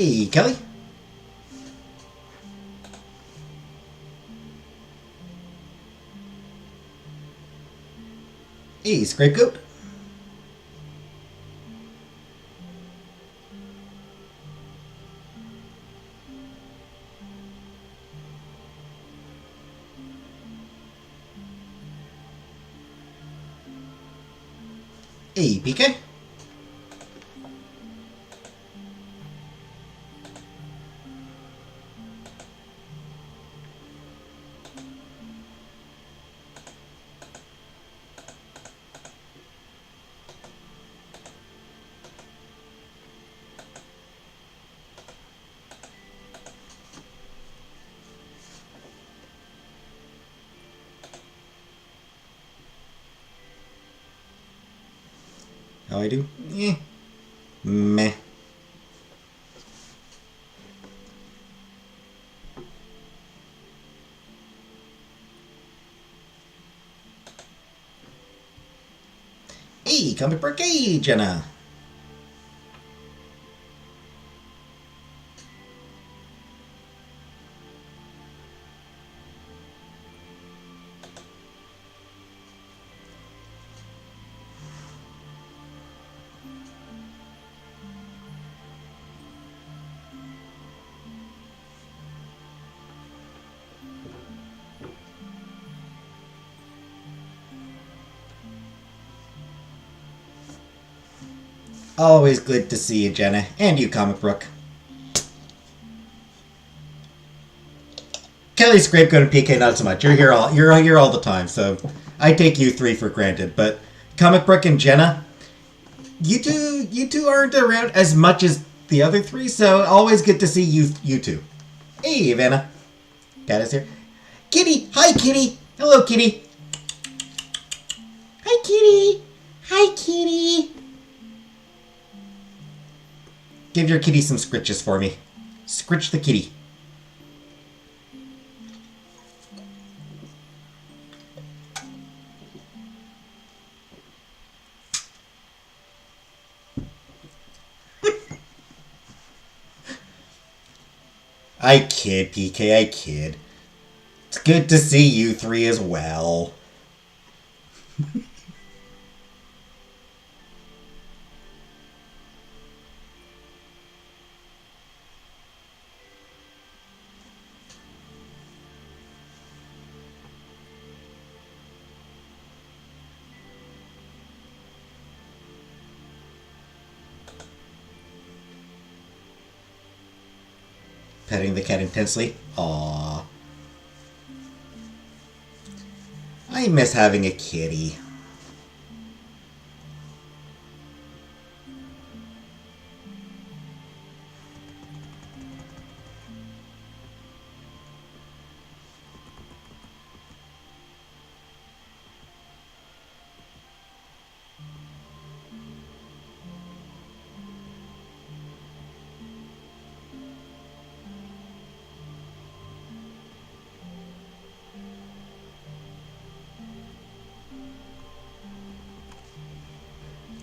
Hey, Kelly. Hey, Scapegoat. Hey, PK. How I do? Meh. Hey, comic book. Hey, Jenna. Always good to see you, Jenna. And you, Comic Brook. Kelly, Scapegoat, and PK, not so much. You're here all the time, so I take you three for granted. But Comic Brook and Jenna, you two aren't around as much as the other three, so always good to see you two. Hey, Vanna. Cat is here. Kitty! Hi, Kitty! Hello, Kitty! Hi, Kitty! Hi, Kitty! Give your kitty some scritches for me. Scritch the kitty. I kid, PK, I kid. It's good to see you three as well. Petting the cat intensely. Aww. I miss having a kitty.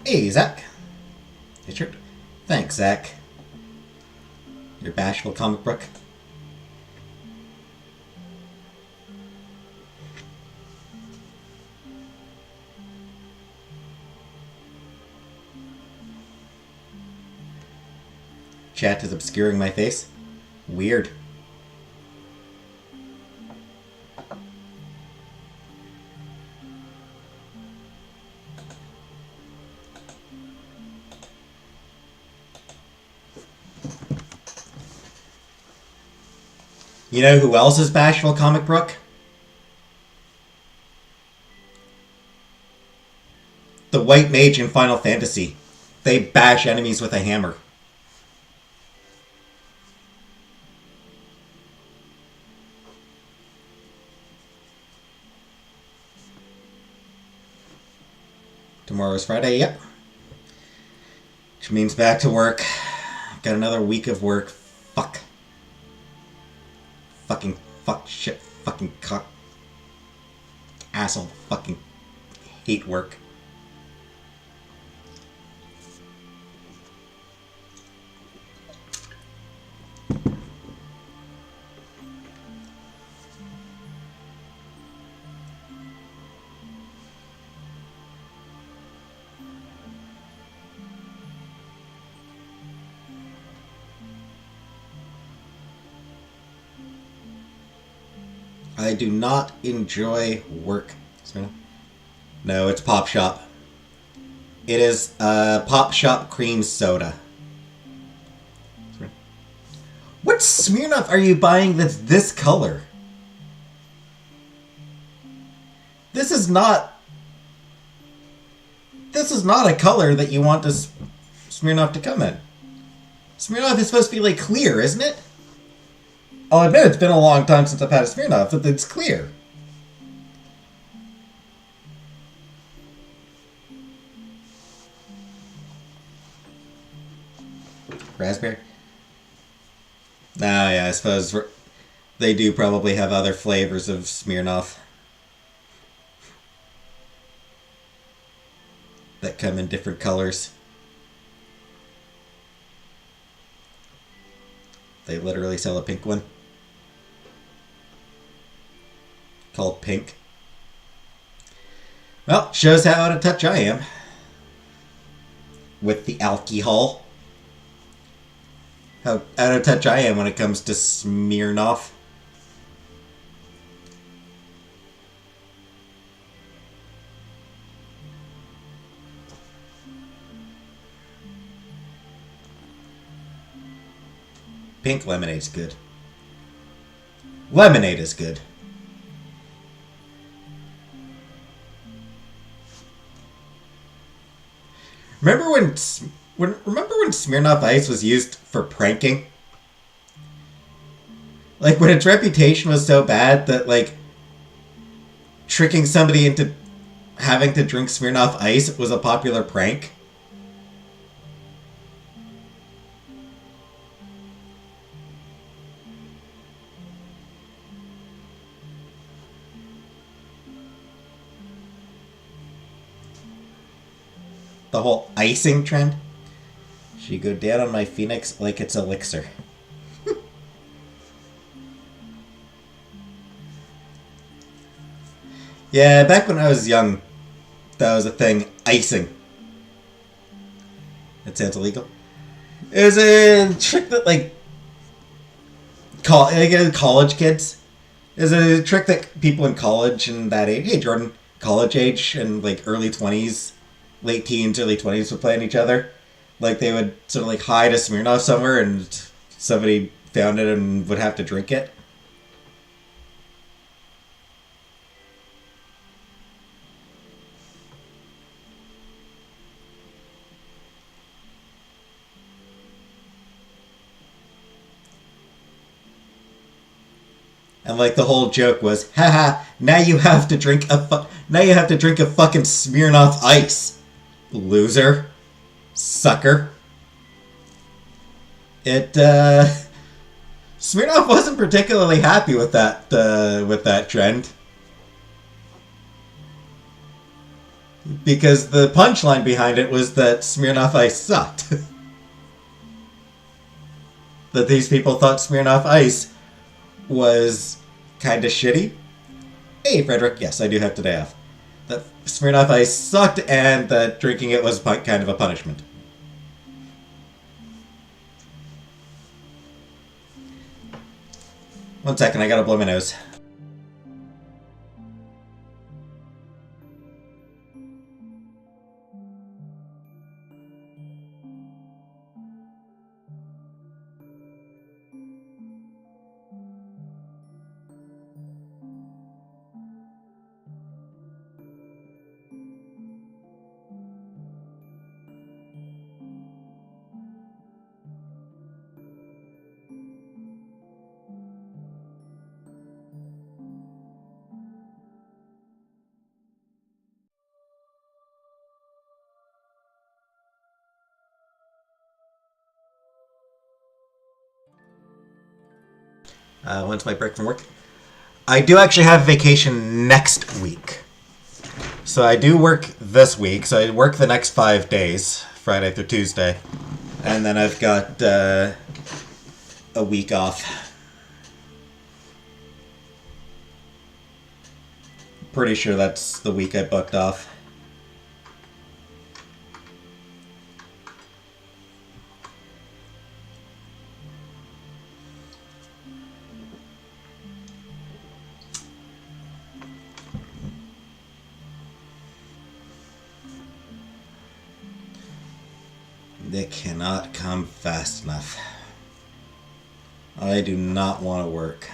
Hey, Zach. Richard. Thanks, Zach. Your bashful comic book. Chat is obscuring my face. Weird. You know who else is bashful, Comic Brook? The White Mage in Final Fantasy. They bash enemies with a hammer. Tomorrow's Friday, yep. Which means back to work. Got another week of work. Fuck. Fucking fuck shit fucking cock. Asshole fucking hate work. I do not enjoy work. No, it's Pop Shop. It is Pop Shop cream soda. What Smirnoff are you buying that's this color? This is not a color that you want this Smirnoff to come in. Smirnoff is supposed to be like clear, isn't it? I'll admit it's been a long time since I've had a Smirnoff, but it's clear. Raspberry? Nah, yeah, I suppose they do probably have other flavors of Smirnoff that come in different colors. They literally sell a pink one called Pink. Well, shows how out of touch I am with the alcohol. How out of touch I am when it comes to Smirnoff. Pink lemonade's good. Lemonade is good. Remember when Smirnoff Ice was used for pranking? Like when its reputation was so bad that like tricking somebody into having to drink Smirnoff Ice was a popular prank. The whole icing trend. She go down on my Phoenix like it's elixir. Yeah, back when I was young, that was a thing. Icing. That sounds illegal. It was a trick that like college kids. It was a trick that people in college and that age, hey Jordan, college age and like early 20s, late teens, early 20s would play on each other. Like they would sort of like hide a Smirnoff somewhere and somebody found it and would have to drink it. And like the whole joke was, haha, now you have to drink a fucking Smirnoff Ice, loser, sucker. Smirnoff wasn't particularly happy with that trend. Because the punchline behind it was that Smirnoff Ice sucked. That these people thought Smirnoff Ice was kind of shitty. Hey, Frederick, yes, I do have today off. That Smirnoff Ice sucked and that drinking it was kind of a punishment. One second, I gotta blow my nose. When's my break from work? I do actually have vacation next week. So I do work this week. So I work the next 5 days, Friday through Tuesday. And then I've got a week off. Pretty sure that's the week I booked off. They cannot come fast enough. I do not want to work.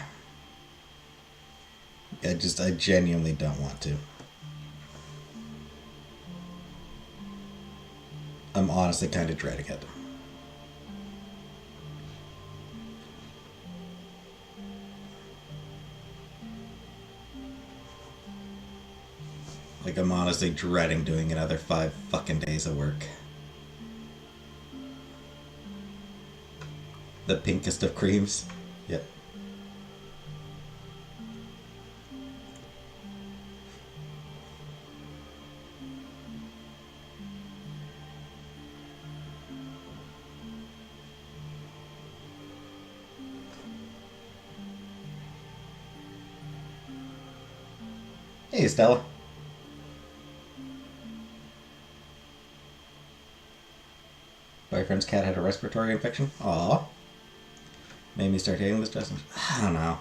I genuinely don't want to. I'm honestly kind of dreading it. Like, I'm honestly dreading doing another 5 fucking days of work. The pinkest of creams. Yep. Hey, Stella. Boyfriend's cat had a respiratory infection? Aww. Made me start hating this dress. I don't know.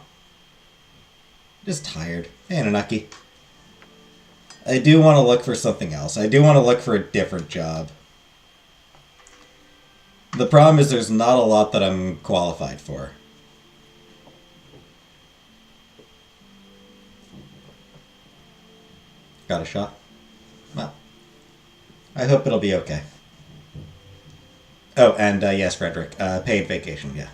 Just tired. Hey, Anunnaki. I do want to look for something else. I do want to look for a different job. The problem is there's not a lot that I'm qualified for. Got a shot? Well, I hope it'll be okay. Oh, and yes, Frederick. Paid vacation, yeah.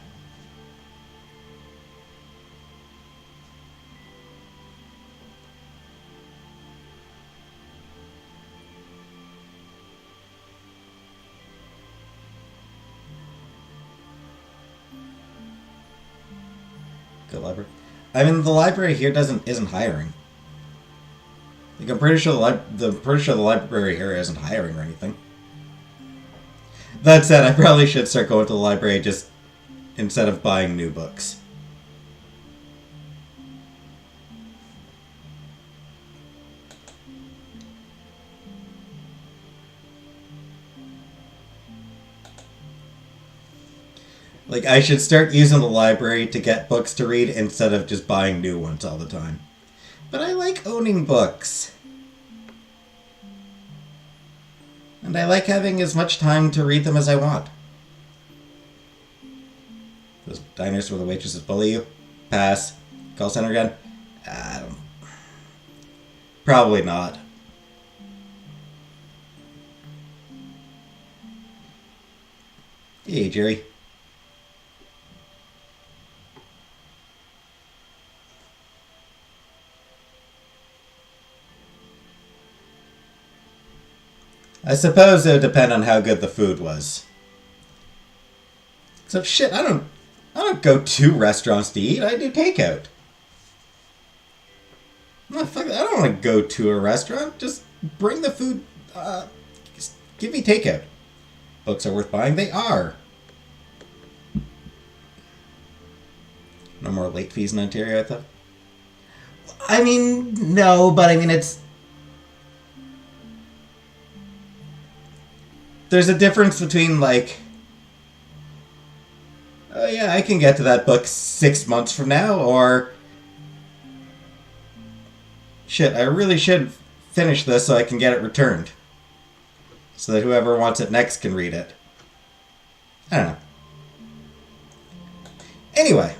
Good library. I mean, the library here isn't hiring. Like, I'm pretty sure the library here isn't hiring or anything. That said, I probably should start going to the library just instead of buying new books. Like, I should start using the library to get books to read instead of just buying new ones all the time. But I like owning books. And I like having as much time to read them as I want. Those diners where the waitresses bully you? Pass. Call center again? I don't... Probably not. Hey, Jerry. I suppose it would depend on how good the food was. So shit, I don't go to restaurants to eat. I do takeout. No, fuck it. I don't want to go to a restaurant. Just bring the food. Just give me takeout. Books are worth buying. They are. No more late fees in Ontario, I thought. I mean, no, but I mean it's. There's a difference between, like, oh yeah, I can get to that book 6 months from now, or, shit, I really should finish this so I can get it returned. So that whoever wants it next can read it. I don't know. Anyway.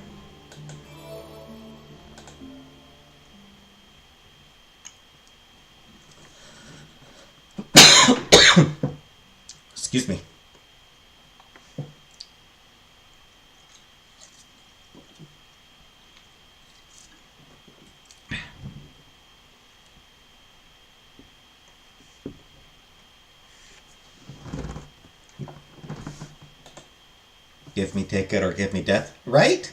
Excuse me. Give me ticket or give me death, right?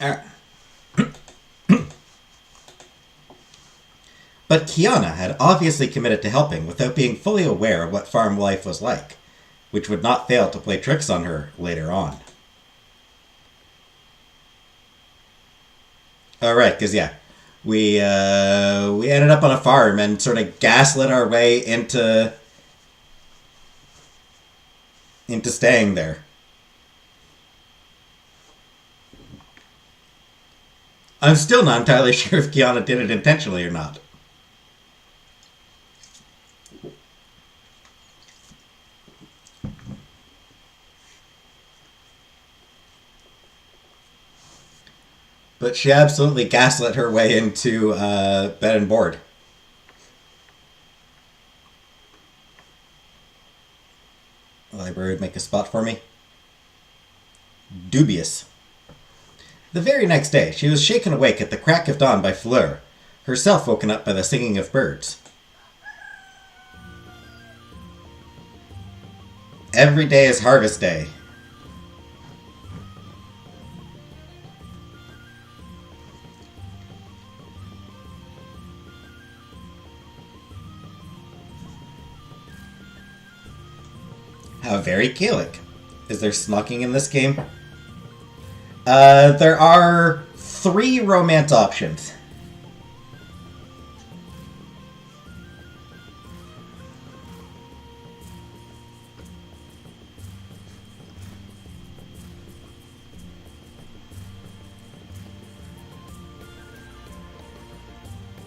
Alright. But Kiana had obviously committed to helping without being fully aware of what farm life was like, which would not fail to play tricks on her later on. Alright, because yeah, we ended up on a farm and sort of gaslit our way into staying there. I'm still not entirely sure if Kiana did it intentionally or not. But she absolutely gaslit her way into bed and board. The library would make a spot for me. Dubious. The very next day, she was shaken awake at the crack of dawn by Fleur, herself woken up by the singing of birds. Every day is harvest day. How very Gaelic. Is there snucking in this game? There are 3 romance options.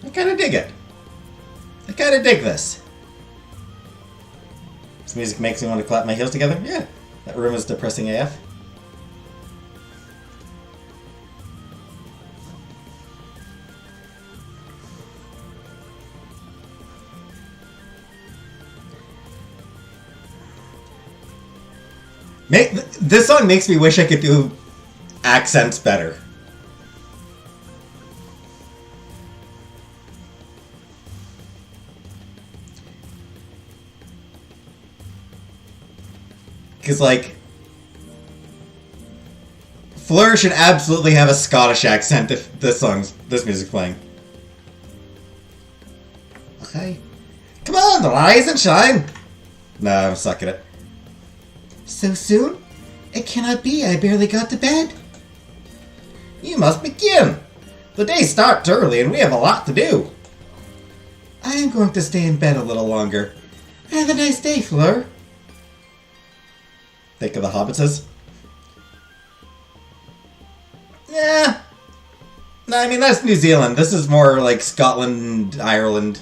I kind of dig it. I kind of dig this. This music makes me want to clap my heels together. Yeah, that room is depressing AF. This song makes me wish I could do accents better. Because, like, Fleur should absolutely have a Scottish accent if this music's playing. Okay. Come on, rise and shine! No, I'm sucking it. So soon? It cannot be, I barely got to bed. You must begin. The day starts early and we have a lot to do. I am going to stay in bed a little longer. Have a nice day, Fleur. Think of the Hobbitses? Yeah. No, I mean, that's New Zealand. This is more like Scotland, Ireland.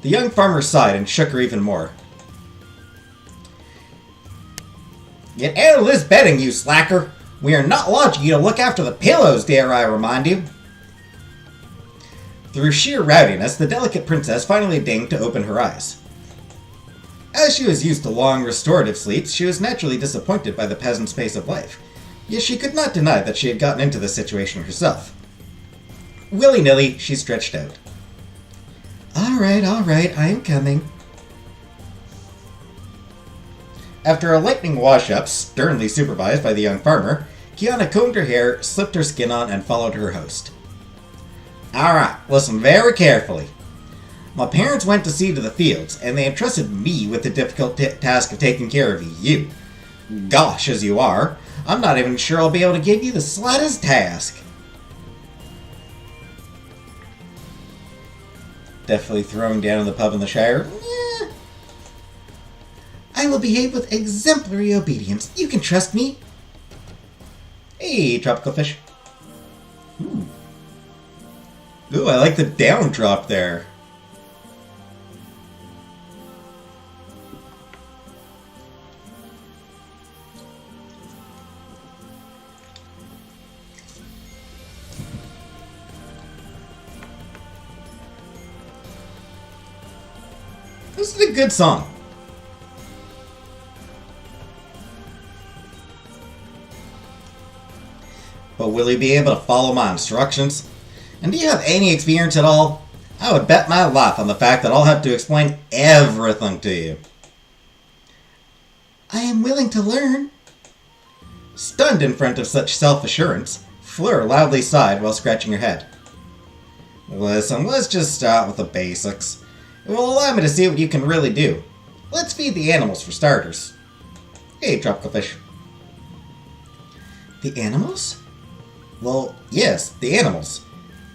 The young farmer sighed and shook her even more. Get out of this bedding, you slacker! We are not lodging you to look after the pillows, dare I remind you. Through sheer rowdiness, the delicate princess finally deigned to open her eyes. As she was used to long, restorative sleeps, she was naturally disappointed by the peasant's pace of life. Yet she could not deny that she had gotten into this situation herself. Willy-nilly, she stretched out. All right, I am coming. After a lightning wash-up, sternly supervised by the young farmer, Kiana combed her hair, slipped her skin on, and followed her host. Alright, listen very carefully. My parents went to sea to the fields, and they entrusted me with the difficult task of taking care of you. Gosh, as you are, I'm not even sure I'll be able to give you the slightest task. Definitely throwing down in the pub in the Shire? Yeah. I will behave with exemplary obedience. You can trust me. Hey, tropical fish. Ooh. Ooh, I like the down drop there. This is a good song. But will he be able to follow my instructions? And do you have any experience at all? I would bet my life on the fact that I'll have to explain everything to you. I am willing to learn. Stunned in front of such self-assurance, Fleur loudly sighed while scratching her head. Listen, let's just start with the basics. It will allow me to see what you can really do. Let's feed the animals for starters. Hey, tropical fish. The animals? Well, yes, the animals.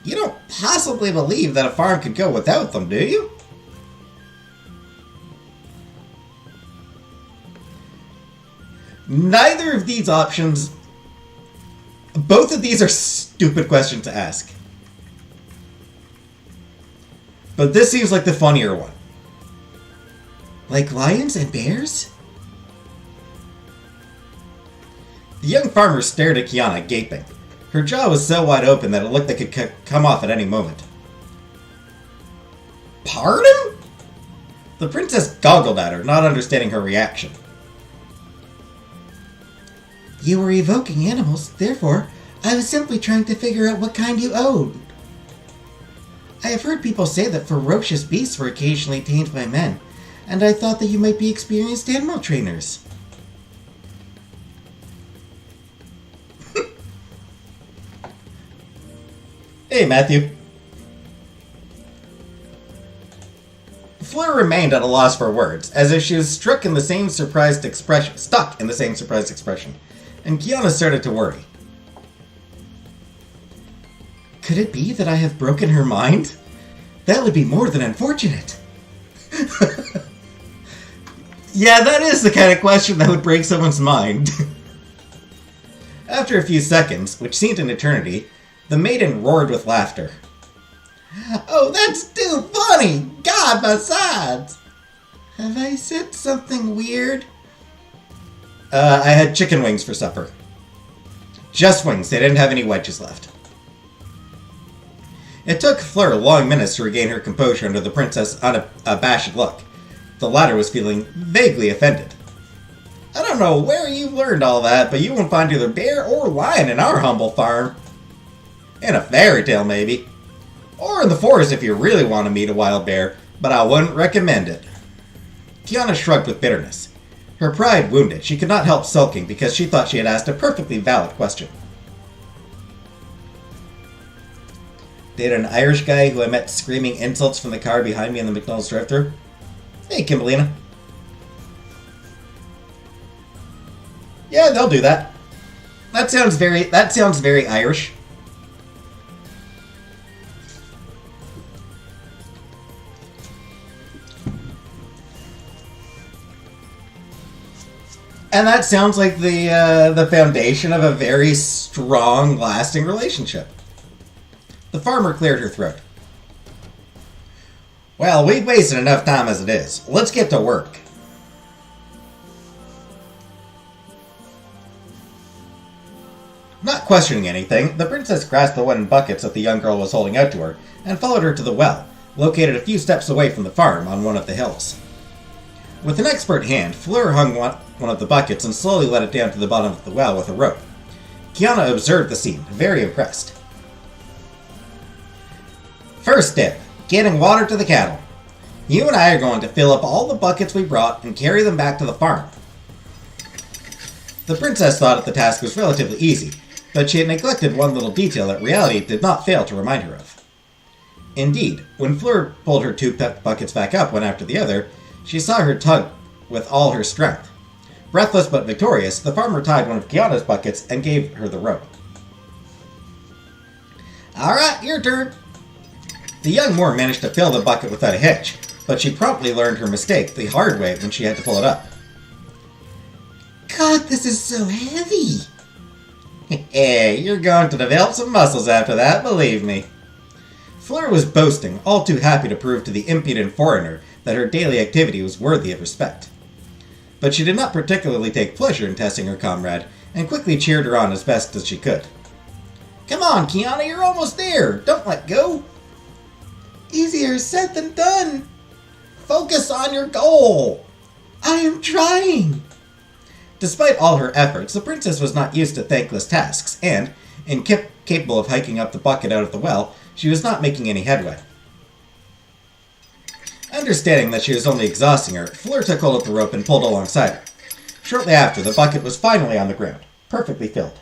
You don't possibly believe that a farm could go without them, do you? Neither of these options... Both of these are stupid questions to ask. But this seems like the funnier one. Like lions and bears? The young farmer stared at Kiana, gaping. Her jaw was so wide open that it looked like it could come off at any moment. Pardon? The princess goggled at her, not understanding her reaction. You were evoking animals, therefore, I was simply trying to figure out what kind you owed. I have heard people say that ferocious beasts were occasionally tamed by men, and I thought that you might be experienced animal trainers. Hey, Matthew. Fleur remained at a loss for words, as if she was stuck in the same surprised expression, and Kiana started to worry. Could it be that I have broken her mind? That would be more than unfortunate. Yeah, that is the kind of question that would break someone's mind. After a few seconds, which seemed an eternity, the maiden roared with laughter. Oh, that's too funny! God, my sides! Have I said something weird? I had chicken wings for supper. Just wings, they didn't have any wedges left. It took Fleur long minutes to regain her composure under the princess' unabashed look. The latter was feeling vaguely offended. I don't know where you learned all that, but you won't find either bear or lion in our humble farm. In a fairy tale, maybe. Or in the forest if you really want to meet a wild bear, but I wouldn't recommend it. Kiana shrugged with bitterness. Her pride wounded, she could not help sulking because she thought she had asked a perfectly valid question. Date an Irish guy who I met screaming insults from the car behind me in the McDonald's drive-thru? Hey, Kimberlina. Yeah, they'll do that. That sounds very Irish. And that sounds like the foundation of a very strong, lasting relationship. The farmer cleared her throat. Well, we've wasted enough time as it is. Let's get to work. Not questioning anything, the princess grasped the wooden buckets that the young girl was holding out to her and followed her to the well, located a few steps away from the farm on one of the hills. With an expert hand, Fleur hung one of the buckets and slowly let it down to the bottom of the well with a rope. Kiana observed the scene, very impressed. First step, getting water to the cattle. You and I are going to fill up all the buckets we brought and carry them back to the farm. The princess thought that the task was relatively easy, but she had neglected one little detail that reality did not fail to remind her of. Indeed, when Fleur pulled her two buckets back up one after the other, she saw her tug with all her strength. Breathless but victorious, the farmer tied one of Kiana's buckets and gave her the rope. Alright, your turn. The young Moor managed to fill the bucket without a hitch, but she promptly learned her mistake the hard way when she had to pull it up. God, this is so heavy! Hey, you're going to develop some muscles after that, believe me. Fleur was boasting, all too happy to prove to the impudent foreigner that her daily activity was worthy of respect. But she did not particularly take pleasure in testing her comrade, and quickly cheered her on as best as she could. Come on, Kiana, you're almost there! Don't let go! Easier said than done! Focus on your goal! I am trying! Despite all her efforts, the princess was not used to thankless tasks, and, incapable of hiking up the bucket out of the well, she was not making any headway. Understanding that she was only exhausting her, Fleur took hold of the rope and pulled alongside her. Shortly after, the bucket was finally on the ground, perfectly filled.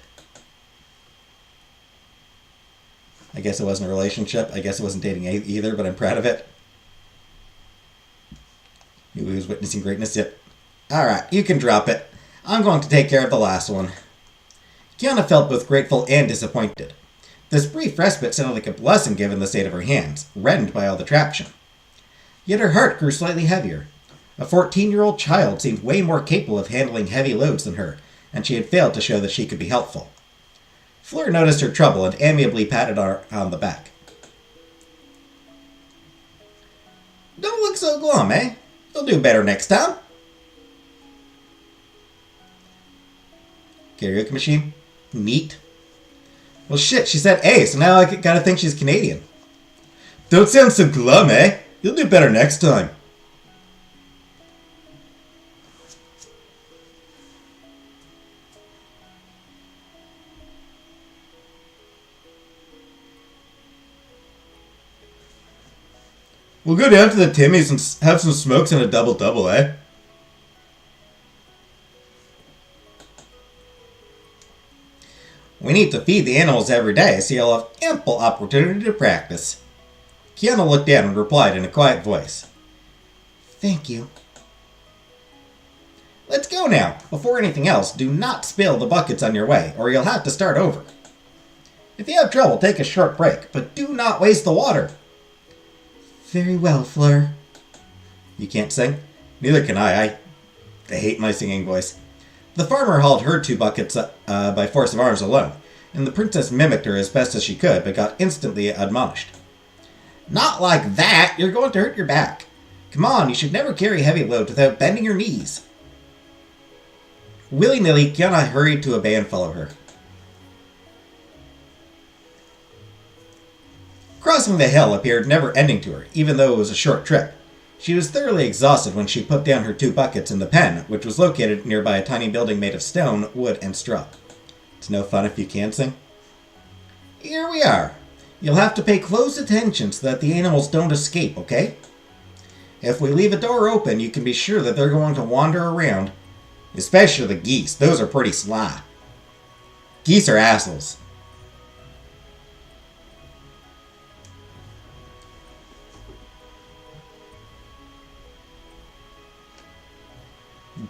I guess it wasn't a relationship. I guess it wasn't dating either, but I'm proud of it. He was witnessing greatness. Yep. Alright, you can drop it. I'm going to take care of the last one. Kiana felt both grateful and disappointed. This brief respite sounded like a blessing given the state of her hands, reddened by all the traction. Yet her heart grew slightly heavier. A 14-year-old child seemed way more capable of handling heavy loads than her, and she had failed to show that she could be helpful. Fleur noticed her trouble and amiably patted her on the back. Don't look so glum, eh? You'll do better next time. Karaoke machine? Neat. Well, shit, she said A, so now I gotta think she's Canadian. Don't sound so glum, eh? You'll do better next time. We'll go down to the Timmy's and have some smokes and a double-double, eh? We need to feed the animals every day, so you'll have ample opportunity to practice. Kiana looked down and replied in a quiet voice. Thank you. Let's go now. Before anything else, do not spill the buckets on your way, or you'll have to start over. If you have trouble, take a short break, but do not waste the water. Very well, Fleur. You can't sing? Neither can I hate my singing voice. The farmer hauled her 2 buckets by force of arms alone, and the princess mimicked her as best as she could, but got instantly admonished. Not like that! You're going to hurt your back. Come on, you should never carry heavy loads without bending your knees. Willy-nilly, Kiana hurried to obey and follow her. Crossing the hill appeared never-ending to her, even though it was a short trip. She was thoroughly exhausted when she put down her 2 buckets in the pen, which was located nearby a tiny building made of stone, wood, and straw. It's no fun if you can't sing. Here we are. You'll have to pay close attention so that the animals don't escape, okay? If we leave a door open, you can be sure that they're going to wander around. Especially the geese. Those are pretty sly. Geese are assholes.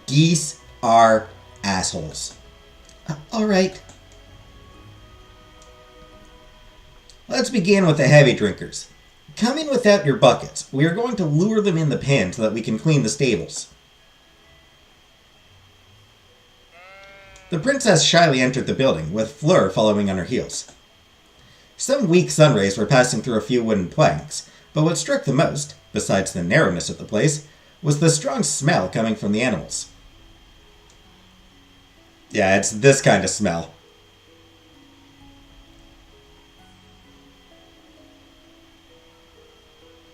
Geese are assholes. Alright. Let's begin with the heavy drinkers. Come in without your buckets. We are going to lure them in the pen so that we can clean the stables. The princess shyly entered the building, with Fleur following on her heels. Some weak sun rays were passing through a few wooden planks, but what struck the most, besides the narrowness of the place, was the strong smell coming from the animals. Yeah, it's this kind of smell.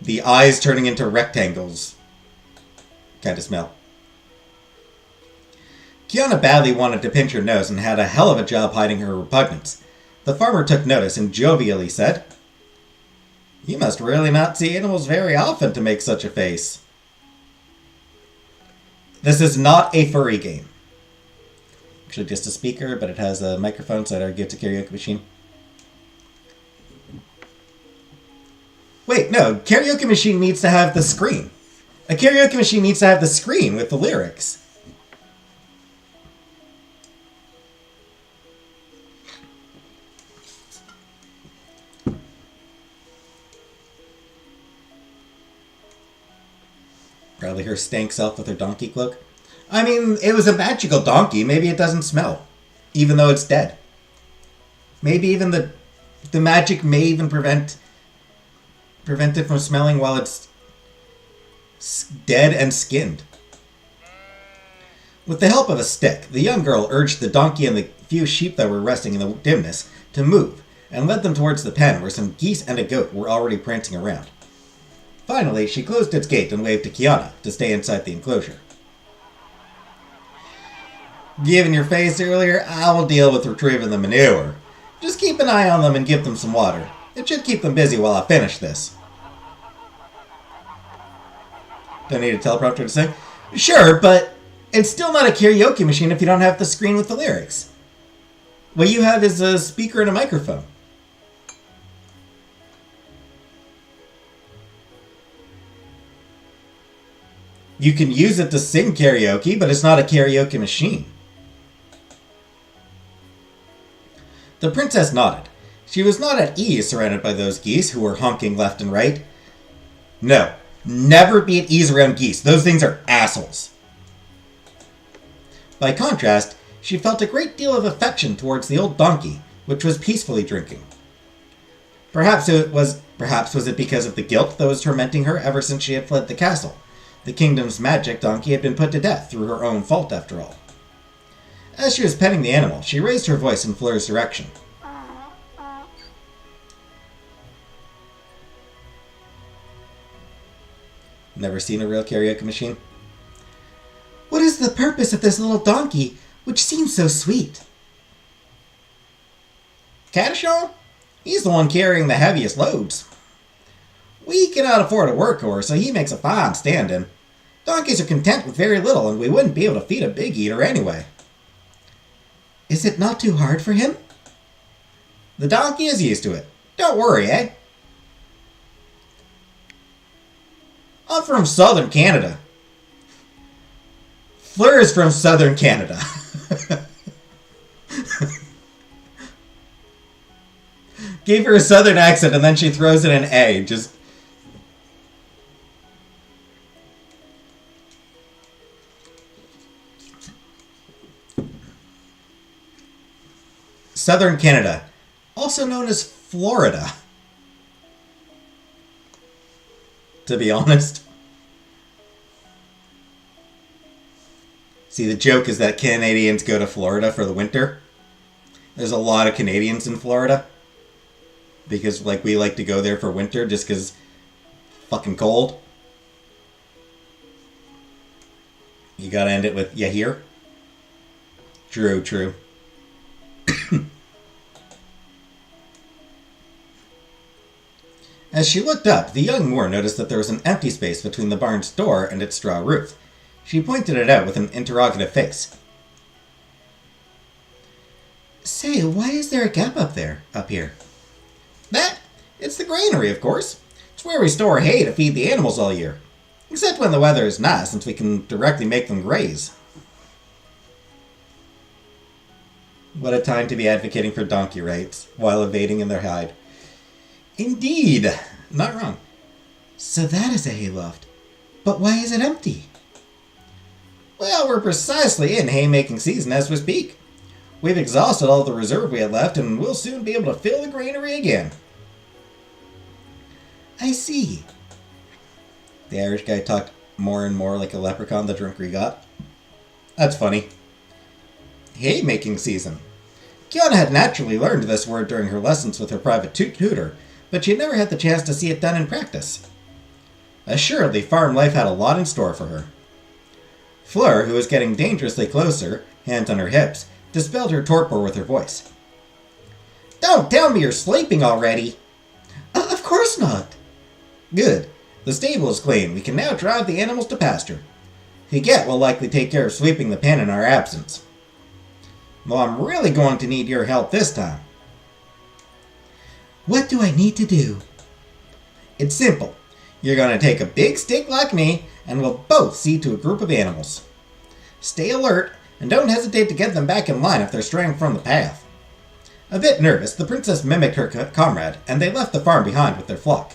The eyes turning into rectangles kind of smell. Kiana badly wanted to pinch her nose and had a hell of a job hiding her repugnance. The farmer took notice and jovially said, "You must really not see animals very often to make such a face." This is not a furry game. Actually, just a speaker, but it has a microphone, so I'd argue it's a karaoke machine. Wait, no, karaoke machine needs to have the screen. A karaoke machine needs to have the screen with the lyrics. Probably her stank self with her donkey cloak. I mean, it was a magical donkey. Maybe it doesn't smell, even though it's dead. Maybe even the magic may even prevent it from smelling while it's dead and skinned. With the help of a stick, the young girl urged the donkey and the few sheep that were resting in the dimness to move, and led them towards the pen where some geese and a goat were already prancing around. Finally, she closed its gate and waved to Kiana to stay inside the enclosure. Given your face earlier, I will deal with retrieving the manure. Just keep an eye on them and give them some water. It should keep them busy while I finish this. Don't need a teleprompter to sing? Sure, but it's still not a karaoke machine if you don't have the screen with the lyrics. What you have is a speaker and a microphone. You can use it to sing karaoke, but it's not a karaoke machine. The princess nodded. She was not at ease surrounded by those geese who were honking left and right. No, never be at ease around geese. Those things are assholes. By contrast, she felt a great deal of affection towards the old donkey, which was peacefully drinking. Perhaps was it because of the guilt that was tormenting her ever since she had fled the castle. The kingdom's magic donkey had been put to death through her own fault, after all. As she was petting the animal, she raised her voice in Fleur's direction. Never seen a real karaoke machine? What is the purpose of this little donkey, which seems so sweet? Cadishon? He's the one carrying the heaviest loads. We cannot afford a workhorse, so he makes a fine stand-in. Donkeys are content with very little, and we wouldn't be able to feed a big eater anyway. Is it not too hard for him? The donkey is used to it. Don't worry, eh? I'm from southern Canada. Fleur is from southern Canada. Gave her a southern accent and then she throws in an A. Just... Southern Canada, also known as Florida. To be honest. See, the joke is that Canadians go to Florida for the winter. There's a lot of Canadians in Florida. Because, like, we like to go there for winter just because fucking cold. You gotta end it with, "Ya hear?" True, true. As she looked up, the young Moor noticed that there was an empty space between the barn's door and its straw roof. She pointed it out with an interrogative face. Say, why is there a gap up here? That? It's the granary, of course. It's where we store hay to feed the animals all year. Except when the weather is nice, since we can directly make them graze. What a time to be advocating for donkey rights, while evading in their hide. Indeed. Not wrong. So that is a hayloft. But why is it empty? Well, we're precisely in haymaking season as we speak. We've exhausted all the reserve we had left, and we'll soon be able to fill the granary again. I see. The Irish guy talked more and more like a leprechaun the drunker he got. That's funny. Haymaking season. Kiana had naturally learned this word during her lessons with her private tutor, but she had never had the chance to see it done in practice. Assuredly, farm life had a lot in store for her. Fleur, who was getting dangerously closer, hands on her hips, dispelled her torpor with her voice. Don't tell me you're sleeping already. Of course not. Good. The stable is clean. We can now drive the animals to pasture. Huguette will likely take care of sweeping the pen in our absence. Well, I'm really going to need your help this time. What do I need to do? It's simple. You're going to take a big stick like me, and we'll both see to a group of animals. Stay alert, and don't hesitate to get them back in line if they're straying from the path. A bit nervous, the princess mimicked her comrade, and they left the farm behind with their flock.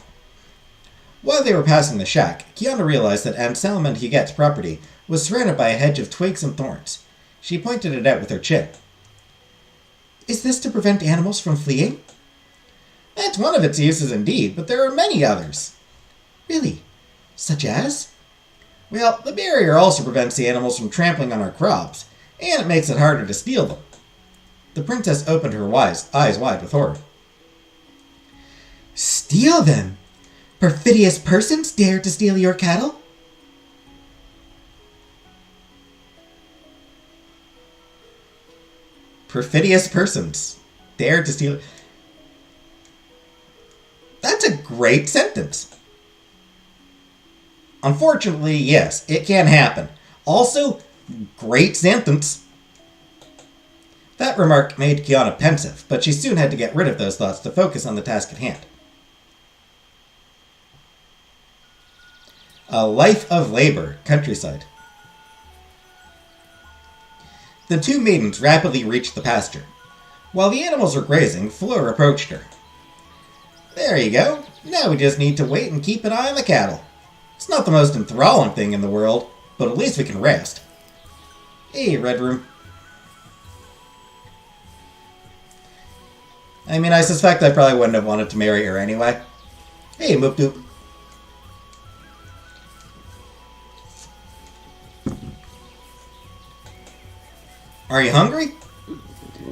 While they were passing the shack, Kiana realized that Anselm and Huguette's property was surrounded by a hedge of twigs and thorns. She pointed it out with her chin. Is this to prevent animals from fleeing? That's one of its uses indeed, but there are many others. Really? Such as? Well, the barrier also prevents the animals from trampling on our crops, and it makes it harder to steal them. The princess opened her eyes wide with horror. Steal them? Perfidious persons dare to steal your cattle? Perfidious persons dare to steal... That's a great sentence. Unfortunately, yes, it can happen. Also, great sentence. That remark made Kiana pensive, but she soon had to get rid of those thoughts to focus on the task at hand. A life of labor, countryside. The two maidens rapidly reached the pasture. While the animals were grazing, Fleur approached her. There you go. Now we just need to wait and keep an eye on the cattle. It's not the most enthralling thing in the world, but at least we can rest. Hey, Red Room. I mean, I suspect I probably wouldn't have wanted to marry her anyway. Hey, Moop Doop. Are you hungry?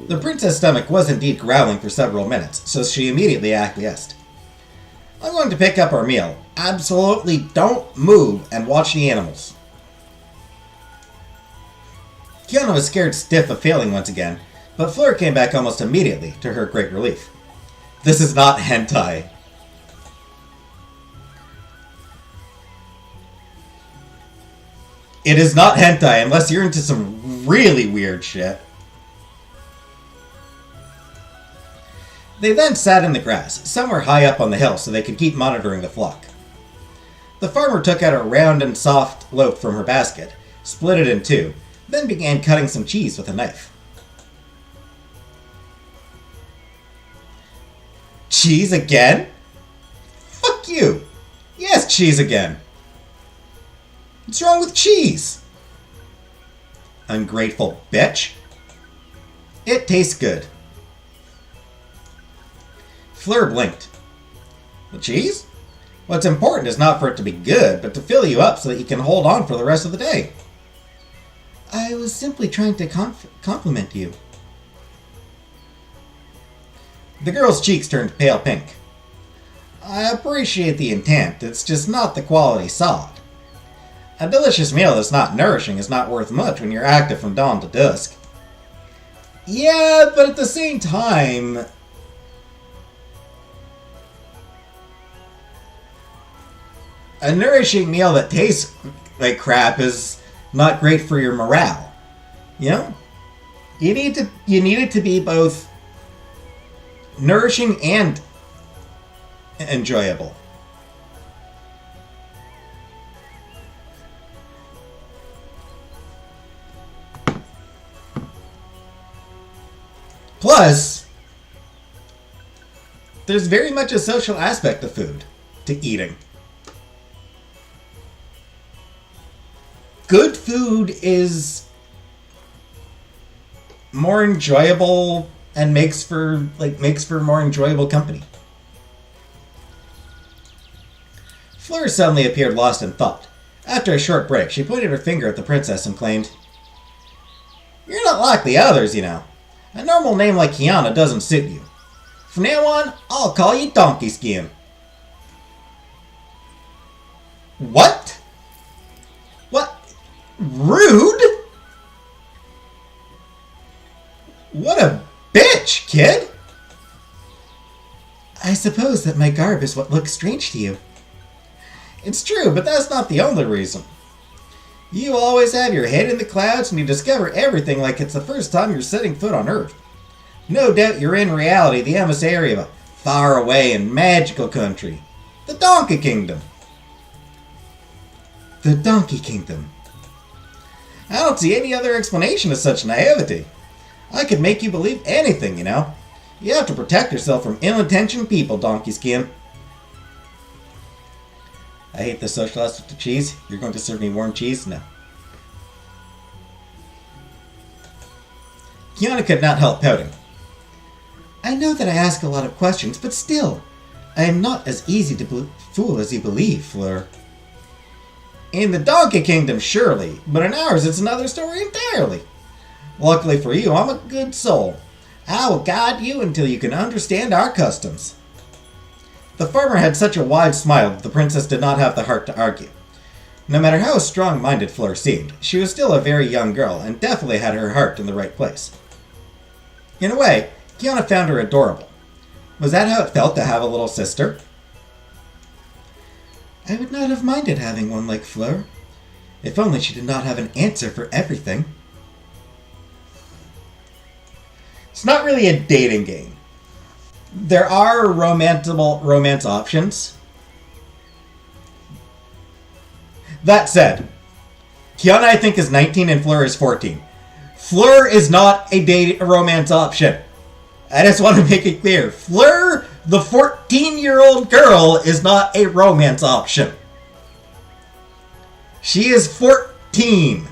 The princess' stomach was indeed growling for several minutes, so she immediately acquiesced. I'm going to pick up our meal. Absolutely don't move and watch the animals. Kiana was scared stiff of failing once again, but Fleur came back almost immediately, to her great relief. This is not hentai. It is not hentai unless you're into some really weird shit. They then sat in the grass, somewhere high up on the hill so they could keep monitoring the flock. The farmer took out a round and soft loaf from her basket, split it in two, then began cutting some cheese with a knife. Cheese again? Fuck you! Yes, cheese again! What's wrong with cheese? Ungrateful bitch. It tastes good. Fleur blinked. The cheese? What's important is not for it to be good, but to fill you up so that you can hold on for the rest of the day. I was simply trying to compliment you. The girl's cheeks turned pale pink. I appreciate the intent, it's just not the quality sought. A delicious meal that's not nourishing is not worth much when you're active from dawn to dusk. Yeah, but at the same time... A nourishing meal that tastes like crap is not great for your morale. You know? You need it to be both nourishing and enjoyable. Plus, there's very much a social aspect of food to eating. Good food is more enjoyable and makes for more enjoyable company. Fleur suddenly appeared lost in thought. After a short break, she pointed her finger at the princess and claimed, "You're not like the others, you know. A normal name like Kiana doesn't suit you. From now on, I'll call you Donkey Skin." What? What? Rude? What a bitch, kid! I suppose that my garb is what looks strange to you. It's true, but that's not the only reason. You always have your head in the clouds and you discover everything like it's the first time you're setting foot on Earth. No doubt you're in reality the emissary of a faraway and magical country. The Donkey Kingdom. The Donkey Kingdom. I don't see any other explanation of such naivety. I could make you believe anything, you know. You have to protect yourself from ill-intentioned people, Donkey Skin. I hate the social aspect of cheese. You're going to serve me warm cheese? No. Kiana could not help pouting. I know that I ask a lot of questions, but still, I am not as easy to fool as you believe, Fleur. In the Donkey Kingdom, surely, but in ours it's another story entirely. Luckily for you, I'm a good soul. I will guide you until you can understand our customs. The farmer had such a wide smile that the princess did not have the heart to argue. No matter how strong-minded Fleur seemed, she was still a very young girl and definitely had her heart in the right place. In a way, Kiana found her adorable. Was that how it felt to have a little sister? I would not have minded having one like Fleur. If only she did not have an answer for everything. It's not really a dating game. There are romance options. That said, Kiana, I think, is 19 and Fleur is 14. Fleur is not a romance option. I just want to make it clear. Fleur, the 14-year-old girl, is not a romance option. She is 14.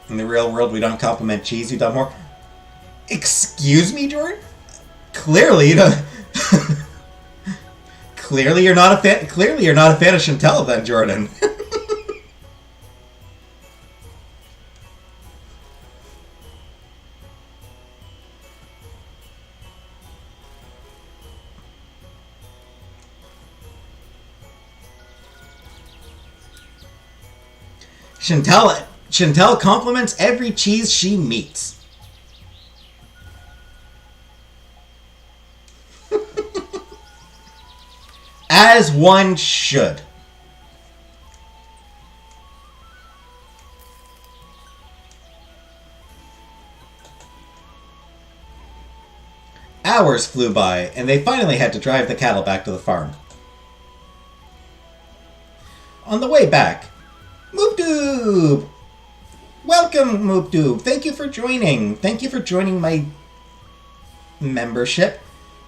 In the real world, we don't compliment cheese, you dumb whore. Excuse me, Jordan? Clearly, you don't... Clearly you're not a fan of Chantel then, Jordan. Chantel compliments every cheese she meets. As one should. Hours flew by, and they finally had to drive the cattle back to the farm. On the way back, Moopdoob! Welcome, Moopdoob! Thank you for joining. Thank you for joining my membership.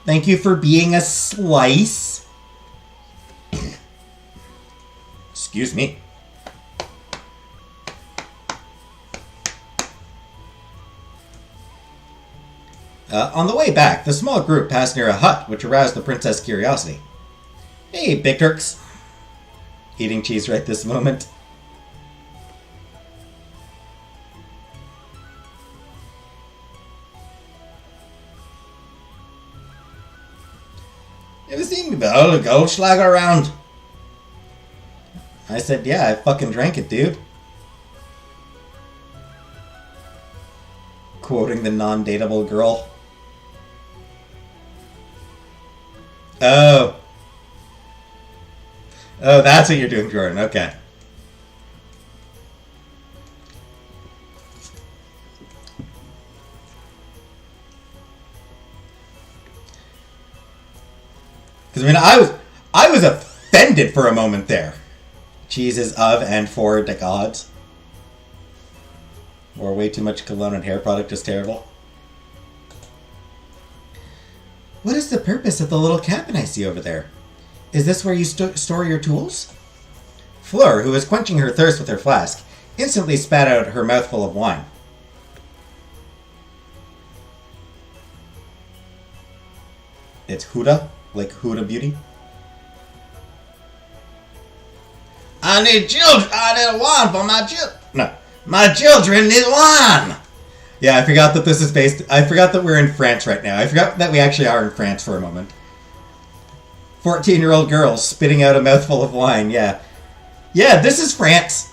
Thank you for being a slice. Excuse me. On the way back, the small group passed near a hut, which aroused the princess' curiosity. Hey, Big Turks. Eating cheese right this moment. You ever seen the old Goldschlager around? I said, yeah, I fucking drank it, dude. Quoting the non-dateable girl. Oh. Oh, that's what you're doing, Jordan. Okay. Because, I mean, I was offended for a moment there. Cheeses of and for the gods. Or way too much cologne and hair product is terrible. What is the purpose of the little cabin I see over there? Is this where you store your tools? Fleur, who was quenching her thirst with her flask, instantly spat out her mouthful of wine. It's Huda, like Huda Beauty. I need children. I need wine for my children. No, my children need wine. Yeah, I forgot that this is based... I forgot that we're in France right now. I forgot that we actually are in France for a moment. 14-year-old girl spitting out a mouthful of wine, yeah. Yeah, this is France.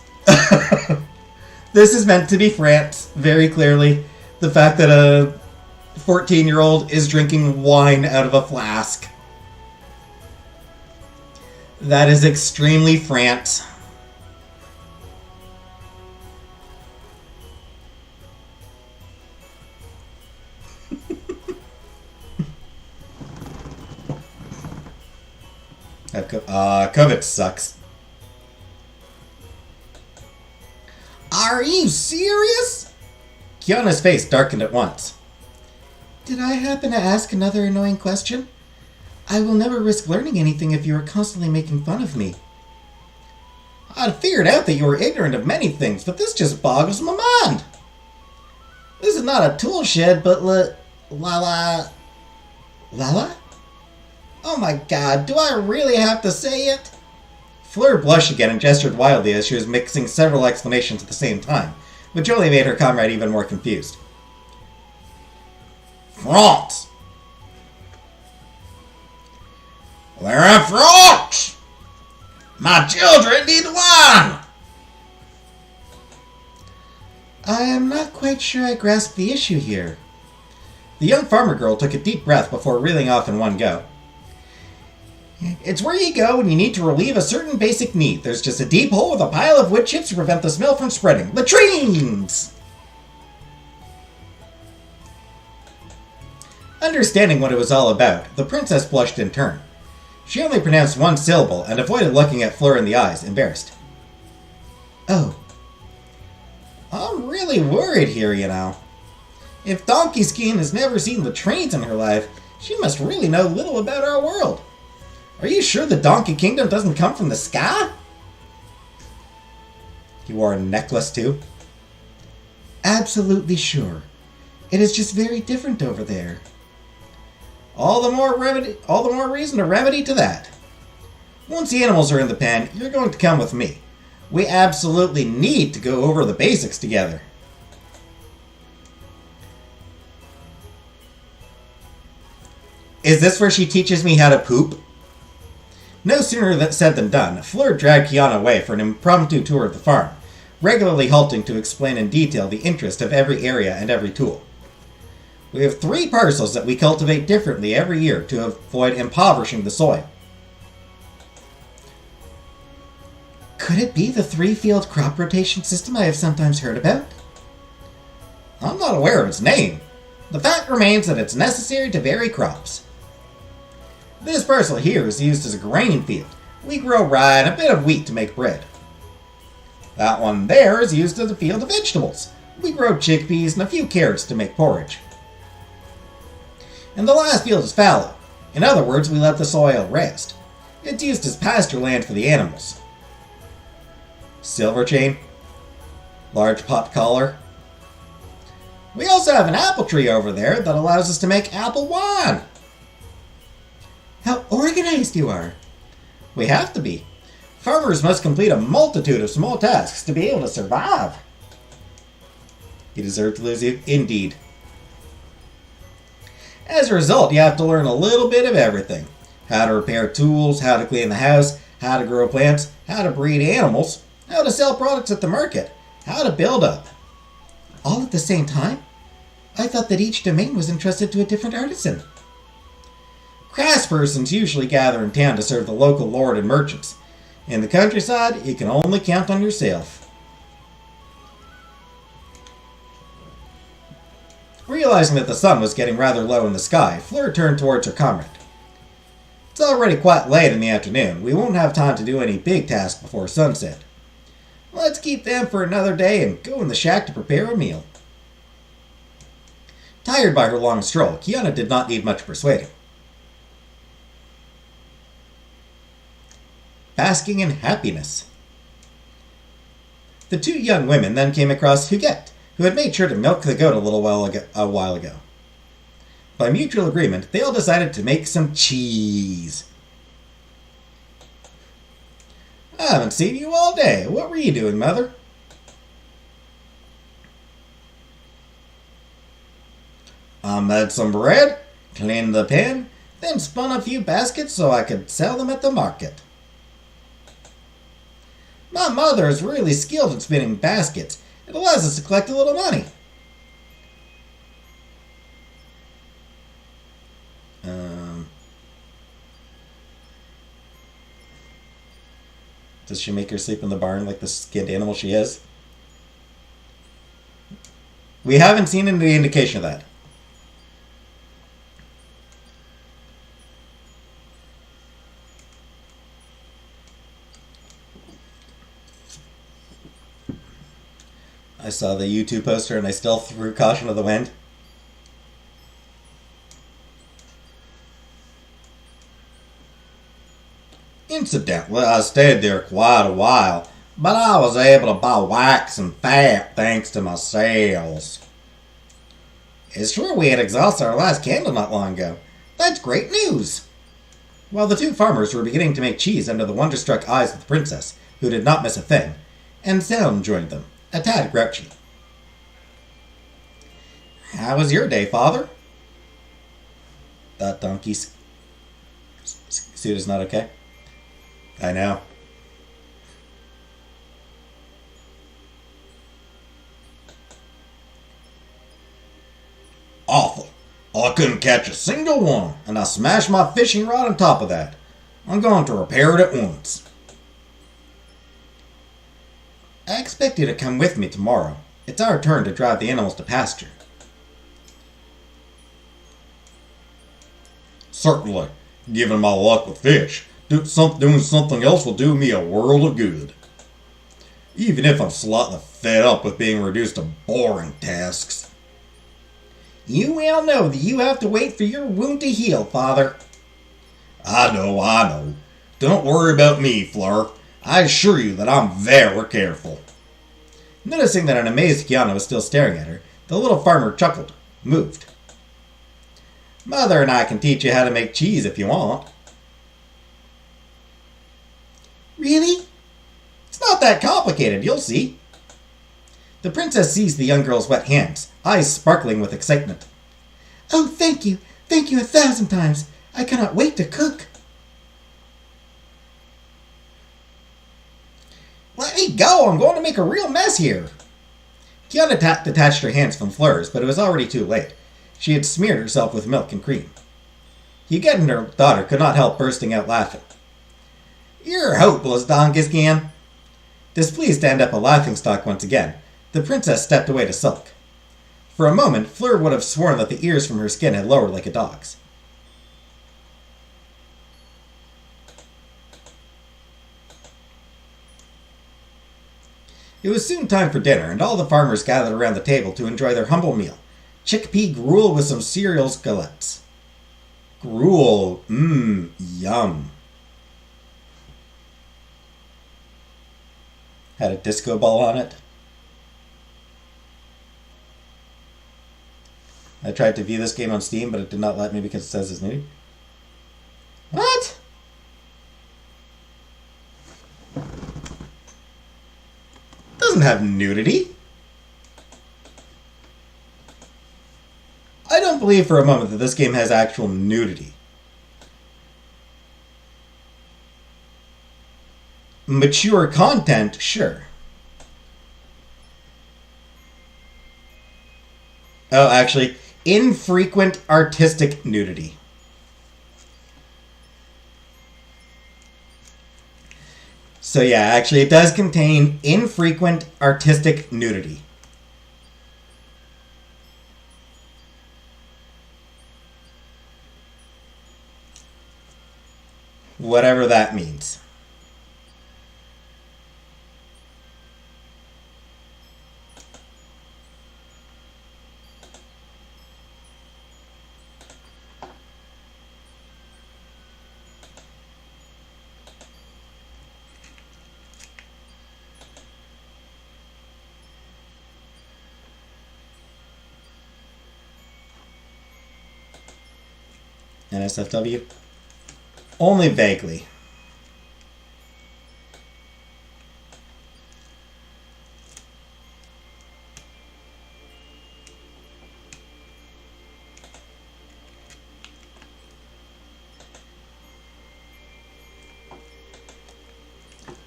This is meant to be France, very clearly. The fact that a 14-year-old is drinking wine out of a flask. That is extremely France. COVID sucks. Are you serious? Kiana's face darkened at once. Did I happen to ask another annoying question? I will never risk learning anything if you are constantly making fun of me. I'd figured out that you were ignorant of many things, but this just boggles my mind. This is not a tool shed, but Lala? Oh my god, do I really have to say it? Fleur blushed again and gestured wildly as she was mixing several explanations at the same time, which only made her comrade even more confused. France! They're in France! My children need wine! I am not quite sure I grasp the issue here. The young farmer girl took a deep breath before reeling off in one go. It's where you go when you need to relieve a certain basic need. There's just a deep hole with a pile of wood chips to prevent the smell from spreading. Latrines! Understanding what it was all about, the princess blushed in turn. She only pronounced one syllable and avoided looking at Fleur in the eyes, embarrassed. Oh. I'm really worried here, you know. If Donkey Skin has never seen the trains in her life, she must really know little about our world. Are you sure the Donkey Kingdom doesn't come from the sky? He wore a necklace, too. Absolutely sure. It is just very different over there. All the more reason to remedy to that. Once the animals are in the pen, you're going to come with me. We absolutely need to go over the basics together. Is this where she teaches me how to poop? No sooner said than done. Fleur dragged Kiana away for an impromptu tour of the farm, regularly halting to explain in detail the interest of every area and every tool. We have 3 parcels that we cultivate differently every year to avoid impoverishing the soil. Could it be the 3-field crop rotation system I have sometimes heard about? I'm not aware of its name. The fact remains that it's necessary to vary crops. This parcel here is used as a grain field. We grow rye and a bit of wheat to make bread. That one there is used as a field of vegetables. We grow chickpeas and a few carrots to make porridge. And the last field is fallow. In other words, we let the soil rest. It's used as pasture land for the animals. Silver chain. Large pot collar. We also have an apple tree over there that allows us to make apple wine. How organized you are. We have to be. Farmers must complete a multitude of small tasks to be able to survive. You deserve to lose you? Indeed. As a result, you have to learn a little bit of everything. How to repair tools, how to clean the house, how to grow plants, how to breed animals, how to sell products at the market, how to build up. All at the same time? I thought that each domain was entrusted to a different artisan. Craftspersons usually gather in town to serve the local lord and merchants. In the countryside, you can only count on yourself. Realizing that the sun was getting rather low in the sky, Fleur turned towards her comrade. It's already quite late in the afternoon. We won't have time to do any big tasks before sunset. Let's keep them for another day and go in the shack to prepare a meal. Tired by her long stroll, Kiana did not need much persuading. Basking in happiness. The 2 young women then came across Huguette, who had made sure to milk the goat a while ago. By mutual agreement, they all decided to make some cheese. I haven't seen you all day. What were you doing, Mother? I made some bread, cleaned the pen, then spun a few baskets so I could sell them at the market. My mother is really skilled at spinning baskets. It allows us to collect a little money. Does she make her sleep in the barn like the skinned animal she is? We haven't seen any indication of that. I saw the YouTube poster and I still threw caution to the wind. Incidentally, I stayed there quite a while, but I was able to buy wax and fat thanks to my sales. It's true we had exhausted our last candle not long ago. That's great news! While the 2 farmers were beginning to make cheese under the wonderstruck eyes of the princess, who did not miss a thing, and Sam joined them, a tad grouchy. How was your day, Father? That donkey's suit is not okay. I know. Awful. I couldn't catch a single one, and I smashed my fishing rod on top of that. I'm going to repair it at once. I expect you to come with me tomorrow. It's our turn to drive the animals to pasture. Certainly. Given my luck with fish, doing something else will do me a world of good. Even if I'm slightly fed up with being reduced to boring tasks. You well know that you have to wait for your wound to heal, Father. I know. Don't worry about me, Fleur. I assure you that I'm very careful. Noticing that an amazed Kiana was still staring at her, the little farmer chuckled, moved. Mother and I can teach you how to make cheese if you want. Really? It's not that complicated, you'll see. The princess seized the young girl's wet hands, eyes sparkling with excitement. Oh, thank you 1,000 times. I cannot wait to cook. Let me go, I'm going to make a real mess here. Kiana detached her hands from Fleur's, but it was already too late. She had smeared herself with milk and cream. Huguette and her daughter could not help bursting out laughing. You're hopeless, Donkiscan. Displeased to end up a laughingstock once again, the princess stepped away to sulk. For a moment, Fleur would have sworn that the ears from her skin had lowered like a dog's. It was soon time for dinner, and all the farmers gathered around the table to enjoy their humble meal. Chickpea gruel with some cereal galettes. Gruel, yum. Had a disco ball on it. I tried to view this game on Steam, but it did not let me because it says it's new. What? Doesn't have nudity. I don't believe for a moment that this game has actual nudity. Mature content, sure. Oh, actually, infrequent artistic nudity. So yeah, actually it does contain infrequent artistic nudity. Whatever that means. NSFW? Only vaguely.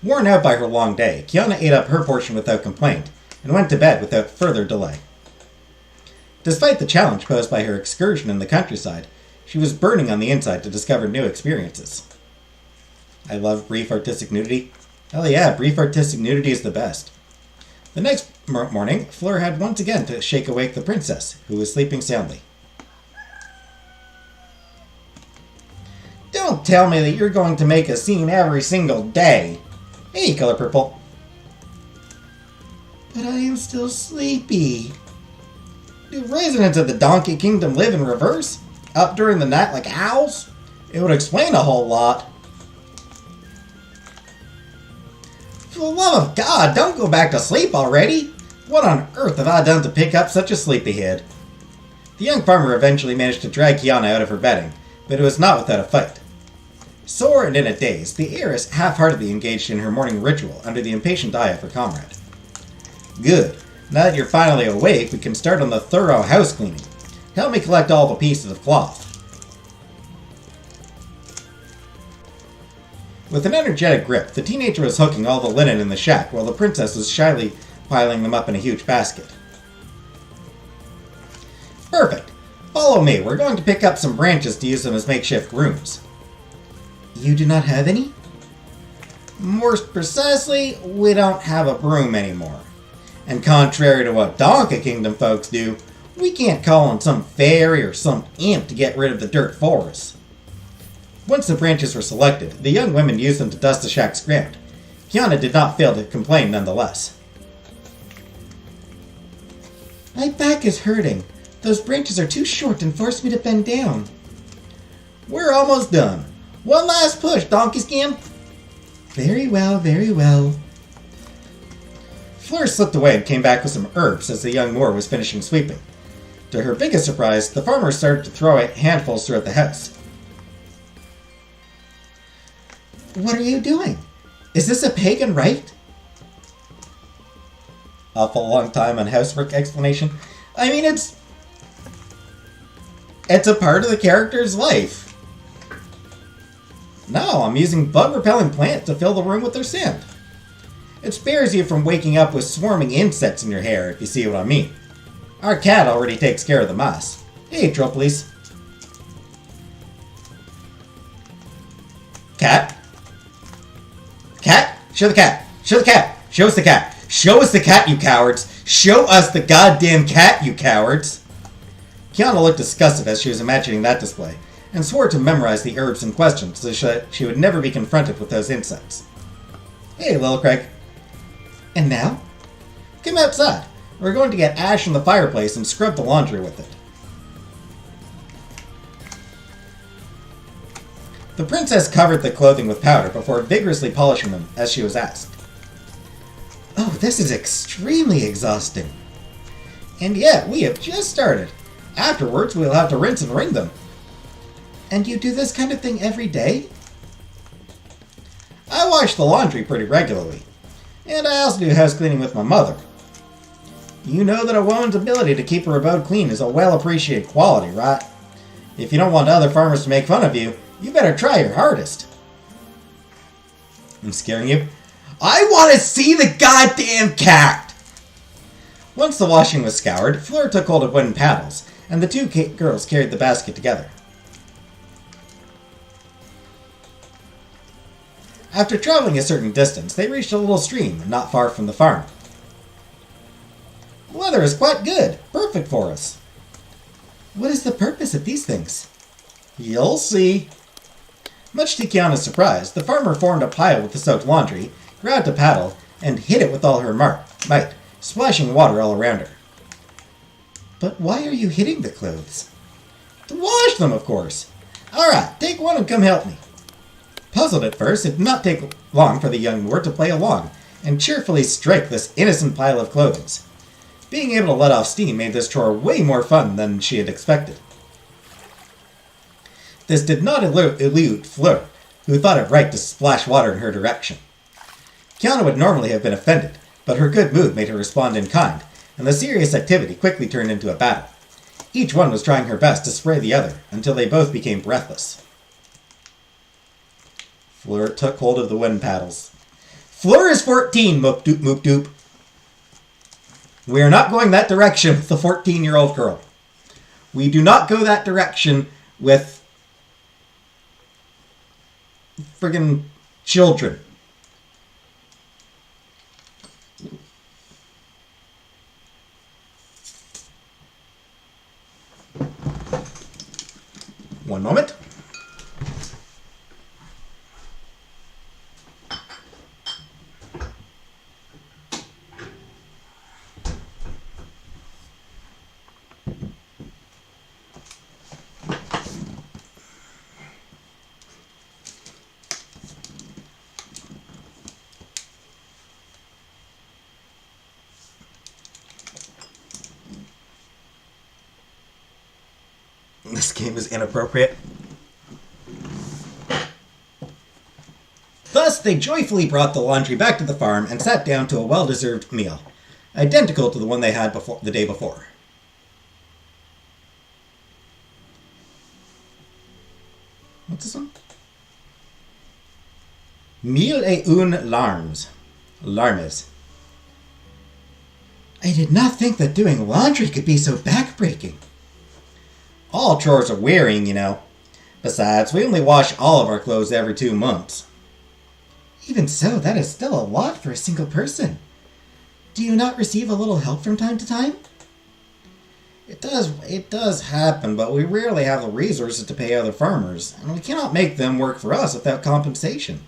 Worn out by her long day, Kiana ate up her portion without complaint and went to bed without further delay. Despite the challenge posed by her excursion in the countryside, she was burning on the inside to discover new experiences. I love brief artistic nudity. Hell yeah, brief artistic nudity is the best. The next morning, Fleur had once again to shake awake the princess, who was sleeping soundly. Don't tell me that you're going to make a scene every single day. Hey, Color Purple. But I am still sleepy. Do residents of the Donkey Kingdom live in reverse? Up during the night like owls? It would explain a whole lot. For the love of God, don't go back to sleep already! What on earth have I done to pick up such a sleepyhead? The young farmer eventually managed to drag Kiana out of her bedding, but it was not without a fight. Sore and in a daze, the heiress half-heartedly engaged in her morning ritual under the impatient eye of her comrade. Good. Now that you're finally awake, we can start on the thorough house cleaning. Help me collect all the pieces of cloth. With an energetic grip, the teenager was hooking all the linen in the shack while the princess was shyly piling them up in a huge basket. Perfect. Follow me. We're going to pick up some branches to use them as makeshift rooms. You do not have any? More precisely, we don't have a broom anymore. And contrary to what Donkey Kingdom folks do, we can't call on some fairy or some imp to get rid of the dirt for us. Once the branches were selected, the young women used them to dust the shack's ground. Kiana did not fail to complain nonetheless. My back is hurting. Those branches are too short and force me to bend down. We're almost done. One last push, donkey skin. Very well, very well. Fleur slipped away and came back with some herbs as the young Moor was finishing sweeping. To her biggest surprise, the farmer started to throw handfuls throughout the house. What are you doing? Is this a pagan rite? Awful long time on housework explanation. I mean, it's a part of the character's life. No, I'm using bug-repelling plants to fill the room with their scent. It spares you from waking up with swarming insects in your hair, if you see what I mean. Our cat already takes care of the moss. Hey, Tropolis. Cat? Cat? Show the cat. Show the cat. Show us the cat. Show us the cat, you cowards. Show us the goddamn cat, you cowards. Kiana looked disgusted as she was imagining that display, and swore to memorize the herbs in question so that she would never be confronted with those insects. Hey, Lil Craig. And now? Come outside. We're going to get ash from the fireplace and scrub the laundry with it. The princess covered the clothing with powder before vigorously polishing them as she was asked. Oh, this is extremely exhausting. And yet, we have just started. Afterwards, we'll have to rinse and wring them. And you do this kind of thing every day? I wash the laundry pretty regularly. And I also do house cleaning with my mother. You know that a woman's ability to keep her abode clean is a well-appreciated quality, right? If you don't want other farmers to make fun of you, you better try your hardest. I'm scaring you? I want to see the goddamn cat! Once the washing was scoured, Fleur took hold of wooden paddles, and the two girls carried the basket together. After traveling a certain distance, they reached a little stream not far from the farm. The weather is quite good, perfect for us. What is the purpose of these things? You'll see. Much to Kiana's surprise, the farmer formed a pile with the soaked laundry, grabbed a paddle, and hit it with all her might, splashing water all around her. But why are you hitting the clothes? To wash them, of course. Alright, take one and come help me. Puzzled at first, it did not take long for the young Moor to play along, and cheerfully strike this innocent pile of clothing. Being able to let off steam made this chore way more fun than she had expected. This did not elude Fleur, who thought it right to splash water in her direction. Kiana would normally have been offended, but her good mood made her respond in kind, and the serious activity quickly turned into a battle. Each one was trying her best to spray the other, until they both became breathless. Fleur took hold of the wooden paddles. Fleur is 14, moop doop moop doop. We are not going that direction with the 14-year-old girl. We do not go that direction with friggin' children. One moment. This game is inappropriate. Thus, they joyfully brought the laundry back to the farm and sat down to a well-deserved meal, identical to the one they had the day before. What's this one? Mille et une larmes. Larmes. I did not think that doing laundry could be so backbreaking. All chores are wearying, you know. Besides, we only wash all of our clothes every 2 months. Even so, that is still a lot for a single person. Do you not receive a little help from time to time? It does happen, but we rarely have the resources to pay other farmers, and we cannot make them work for us without compensation.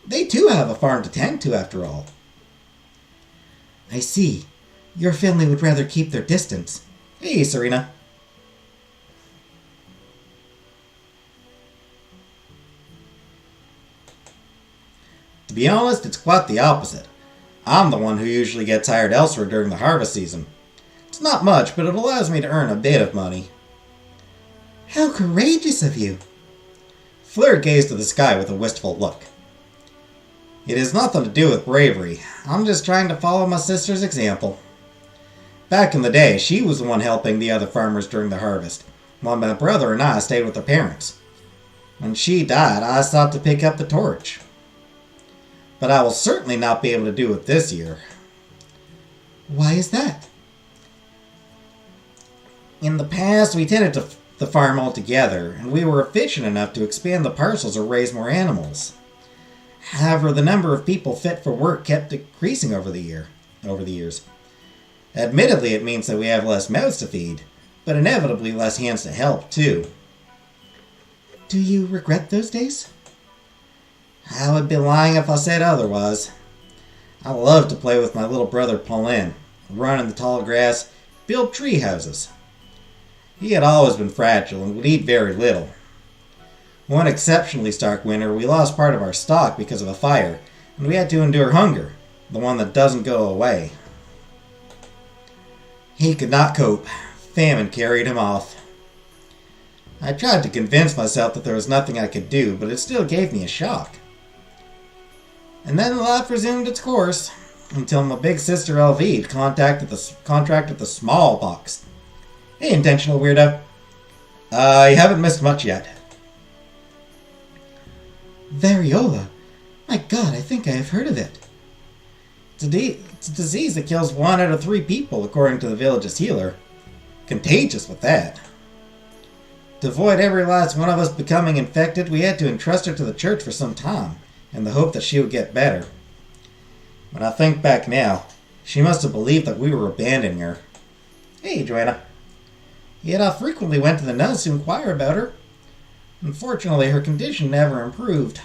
They too have a farm to tend to, after all. I see. Your family would rather keep their distance. Hey, Serena. To be honest, it's quite the opposite. I'm the one who usually gets hired elsewhere during the harvest season. It's not much, but it allows me to earn a bit of money. How courageous of you! Fleur gazed to the sky with a wistful look. It has nothing to do with bravery. I'm just trying to follow my sister's example. Back in the day, she was the one helping the other farmers during the harvest, while my brother and I stayed with their parents. When she died, I sought to pick up the torch. But I will certainly not be able to do it this year. Why is that? In the past, we tended to the farm altogether, and we were efficient enough to expand the parcels or raise more animals. However, the number of people fit for work kept decreasing over the years. Admittedly, it means that we have less mouths to feed, but inevitably less hands to help, too. Do you regret those days? I would be lying if I said otherwise. I loved to play with my little brother Paulin, run in the tall grass, build tree houses. He had always been fragile and would eat very little. One exceptionally stark winter, we lost part of our stock because of a fire, and we had to endure hunger, the one that doesn't go away. He could not cope. Famine carried him off. I tried to convince myself that there was nothing I could do, but it still gave me a shock. And then life resumed its course, until my big sister Elvide contracted the smallpox. Hey, intentional weirdo. You haven't missed much yet. Variola? My god, I think I have heard of it. It's a disease that kills 1 out of 3 people, according to the village's healer. Contagious with that. To avoid every last one of us becoming infected, we had to entrust her to the church for some time, in the hope that she would get better. When I think back now, she must have believed that we were abandoning her. Hey, Joanna. Yet I frequently went to the nuns to inquire about her. Unfortunately, her condition never improved.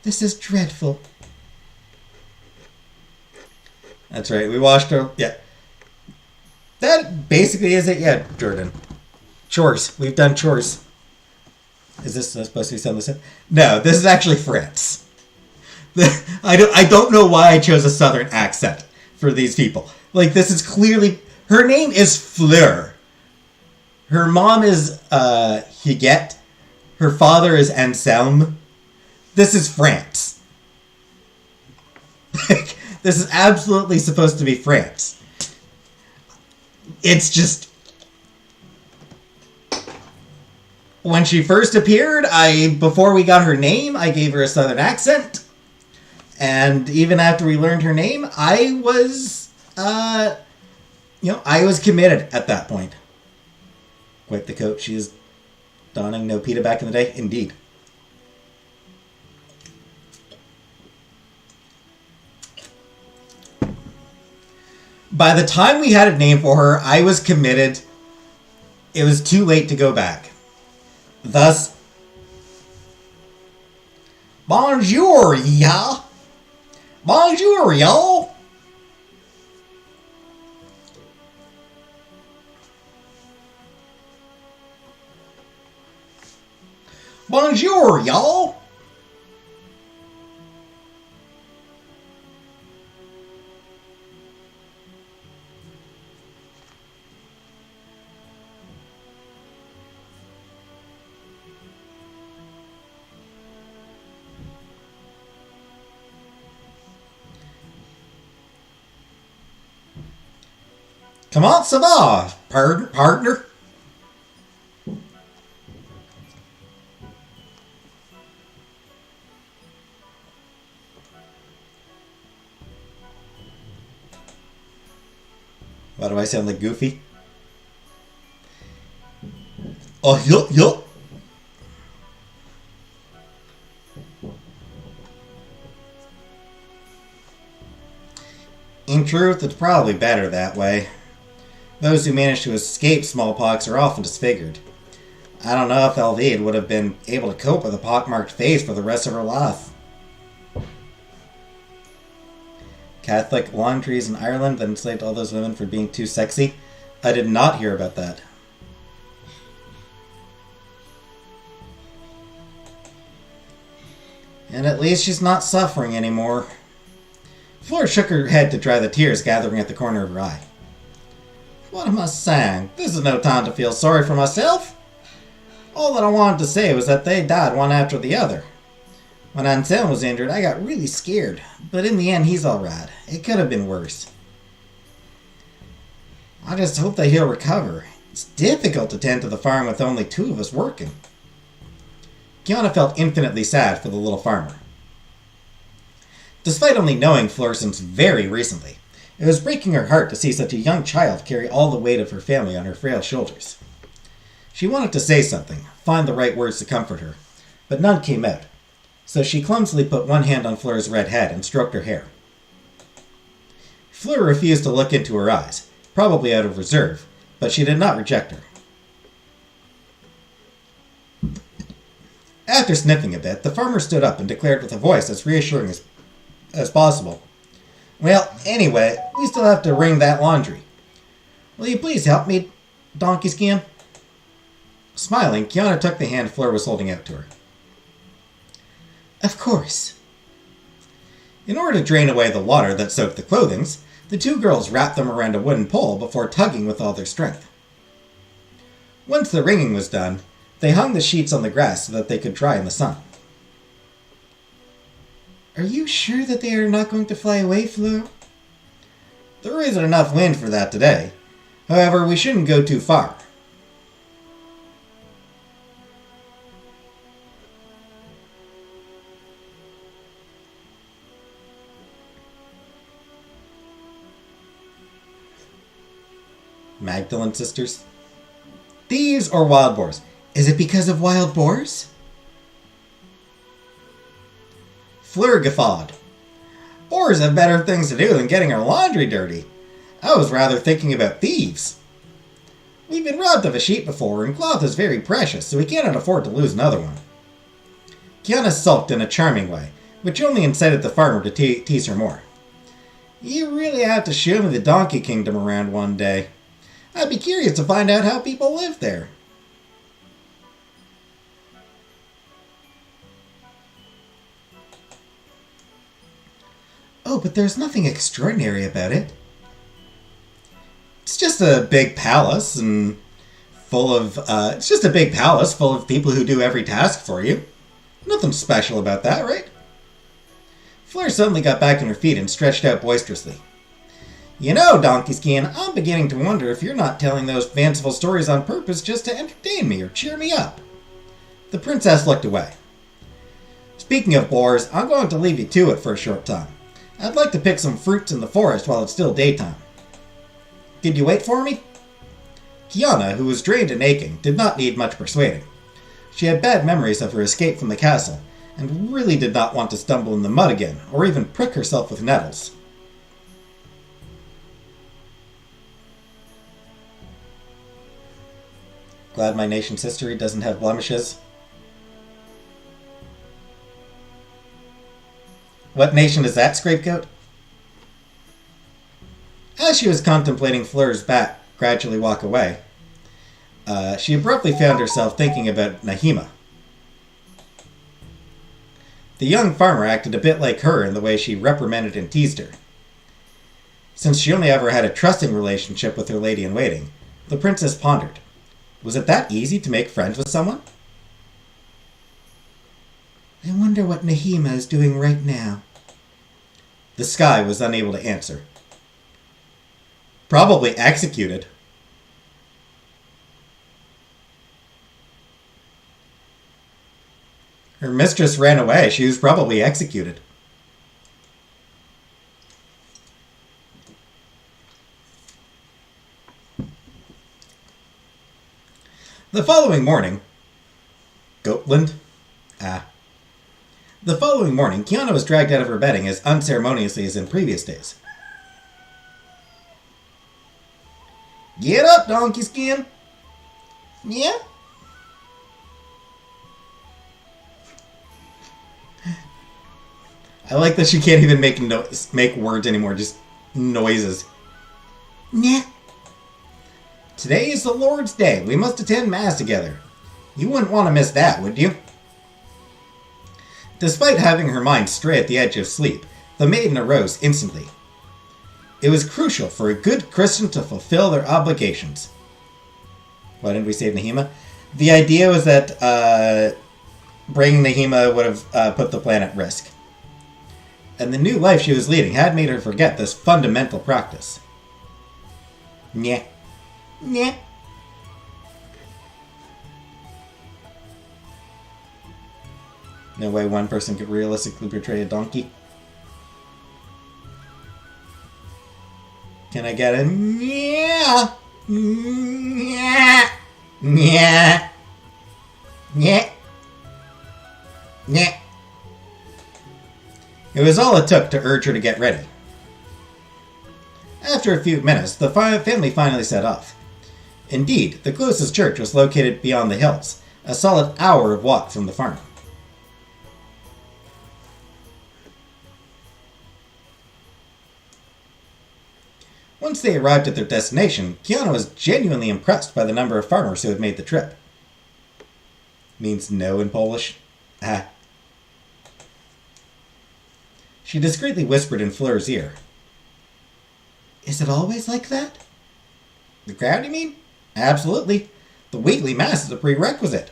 This is dreadful. That's right, we washed her. Yeah. That basically is it. Yeah, Jordan. Chores. We've done chores. Is this supposed to be something? No, this is actually France. I don't know why I chose a southern accent for these people. Like, this is clearly... Her name is Fleur. Her mom is Huguette. Her father is Anselme. This is France. This is absolutely supposed to be France. It's just... When she first appeared, before we got her name, I gave her a southern accent. And even after we learned her name, I was committed at that point. Quite the coat she is donning. No PETA back in the day? Indeed. By the time we had a name for her, I was committed. It was too late to go back. Thus, bonjour, ya. Bonjour, y'all. Bonjour, y'all. Comment ça va, partner? Why do I sound like Goofy? Oh, yup. In truth, it's probably better that way. Those who manage to escape smallpox are often disfigured. I don't know if Elvide would have been able to cope with a pockmarked face for the rest of her life. Catholic laundries in Ireland that enslaved all those women for being too sexy? I did not hear about that. And at least she's not suffering anymore. Fleur shook her head to dry the tears gathering at the corner of her eye. What am I saying? This is no time to feel sorry for myself. All that I wanted to say was that they died one after the other. When Anselm was injured, I got really scared, but in the end, he's alright. It could have been worse. I just hope that he'll recover. It's difficult to tend to the farm with only two of us working. Kiana felt infinitely sad for the little farmer. Despite only knowing Fleur since very recently, it was breaking her heart to see such a young child carry all the weight of her family on her frail shoulders. She wanted to say something, find the right words to comfort her, but none came out, so she clumsily put one hand on Fleur's red head and stroked her hair. Fleur refused to look into her eyes, probably out of reserve, but she did not reject her. After sniffing a bit, the farmer stood up and declared with a voice as reassuring as possible. Well, anyway, we still have to wring that laundry. Will you please help me, Donkey Skin? Smiling, Kiana took the hand Fleur was holding out to her. Of course. In order to drain away the water that soaked the clothings, the two girls wrapped them around a wooden pole before tugging with all their strength. Once the wringing was done, they hung the sheets on the grass so that they could dry in the sun. Are you sure that they are not going to fly away, Fleur? There isn't enough wind for that today. However, we shouldn't go too far. Magdalene sisters. Thieves or wild boars? Is it because of wild boars? Fleur guffawed. Boars have better things to do than getting our laundry dirty. I was rather thinking about thieves. We've been robbed of a sheep before, and cloth is very precious, so we cannot afford to lose another one. Kiana sulked in a charming way, which only incited the farmer to tease her more. You really have to show me the Donkey Kingdom around one day. I'd be curious to find out how people live there. Oh, but there's nothing extraordinary about it. It's just a big palace and full of, people who do every task for you. Nothing special about that, right? Fleur suddenly got back on her feet and stretched out boisterously. You know, Donkey Skin, I'm beginning to wonder if you're not telling those fanciful stories on purpose just to entertain me or cheer me up. The princess looked away. Speaking of boars, I'm going to leave you to it for a short time. I'd like to pick some fruits in the forest while it's still daytime. Did you wait for me? Kiana, who was drained and aching, did not need much persuading. She had bad memories of her escape from the castle, and really did not want to stumble in the mud again, or even prick herself with nettles. Glad my nation's history doesn't have blemishes. What nation is that, Scrapegoat? As she was contemplating Fleur's back gradually walk away, she abruptly found herself thinking about Nahima. The young farmer acted a bit like her in the way she reprimanded and teased her. Since she only ever had a trusting relationship with her lady-in-waiting, the princess pondered. Was it that easy to make friends with someone? I wonder what Nahima is doing right now. The sky was unable to answer. Probably executed. Her mistress ran away. She was probably executed. The following morning... Goatland? The following morning, Kiana was dragged out of her bedding as unceremoniously as in previous days. Get up, donkey skin. Yeah? I like that she can't even make words anymore, just noises. Yeah. Today is the Lord's Day. We must attend Mass together. You wouldn't want to miss that, would you? Despite having her mind stray at the edge of sleep, the maiden arose instantly. It was crucial for a good Christian to fulfill their obligations. Why didn't we save Nahima? The idea was that bringing Nahima would have put the plan at risk. And the new life she was leading had made her forget this fundamental practice. Nyeh. Nyeh. No way one person could realistically portray a donkey. Can I get a yeah? Yeah. Yeah. Yeah. Yeah. It was all it took to urge her to get ready. After a few minutes, the family finally set off. Indeed, the closest church was located beyond the hills, a solid hour of walk from the farm. Once they arrived at their destination, Kiana was genuinely impressed by the number of farmers who had made the trip. Means no in Polish. Ah. She discreetly whispered in Fleur's ear. Is it always like that? The crowd, you mean? Absolutely. The weekly mass is a prerequisite.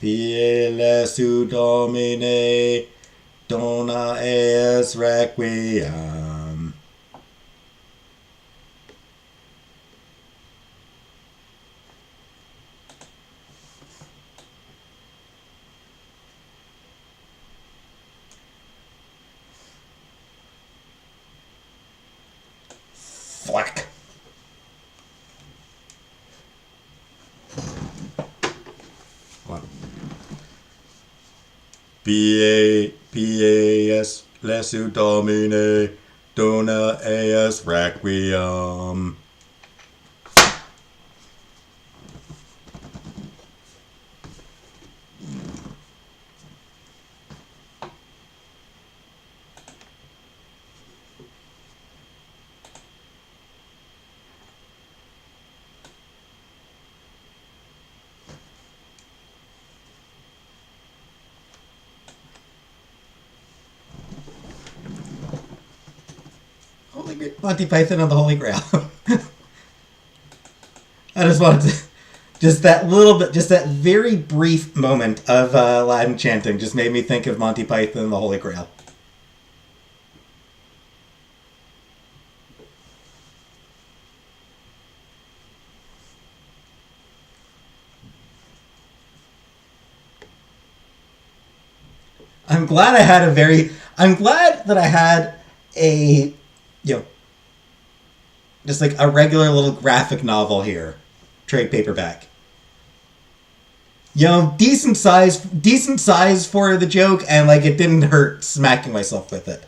Fiele su Domine, dona eis requiem. Thwack. P.A.S. Lesu Domine, dona eis requiem. Monty Python and the Holy Grail. I just wanted to, just that little bit, just that very brief moment of Latin chanting just made me think of Monty Python and the Holy Grail. I'm glad that I had a, just like a regular little graphic novel here. Trade paperback. Decent size for the joke, and like it didn't hurt smacking myself with it.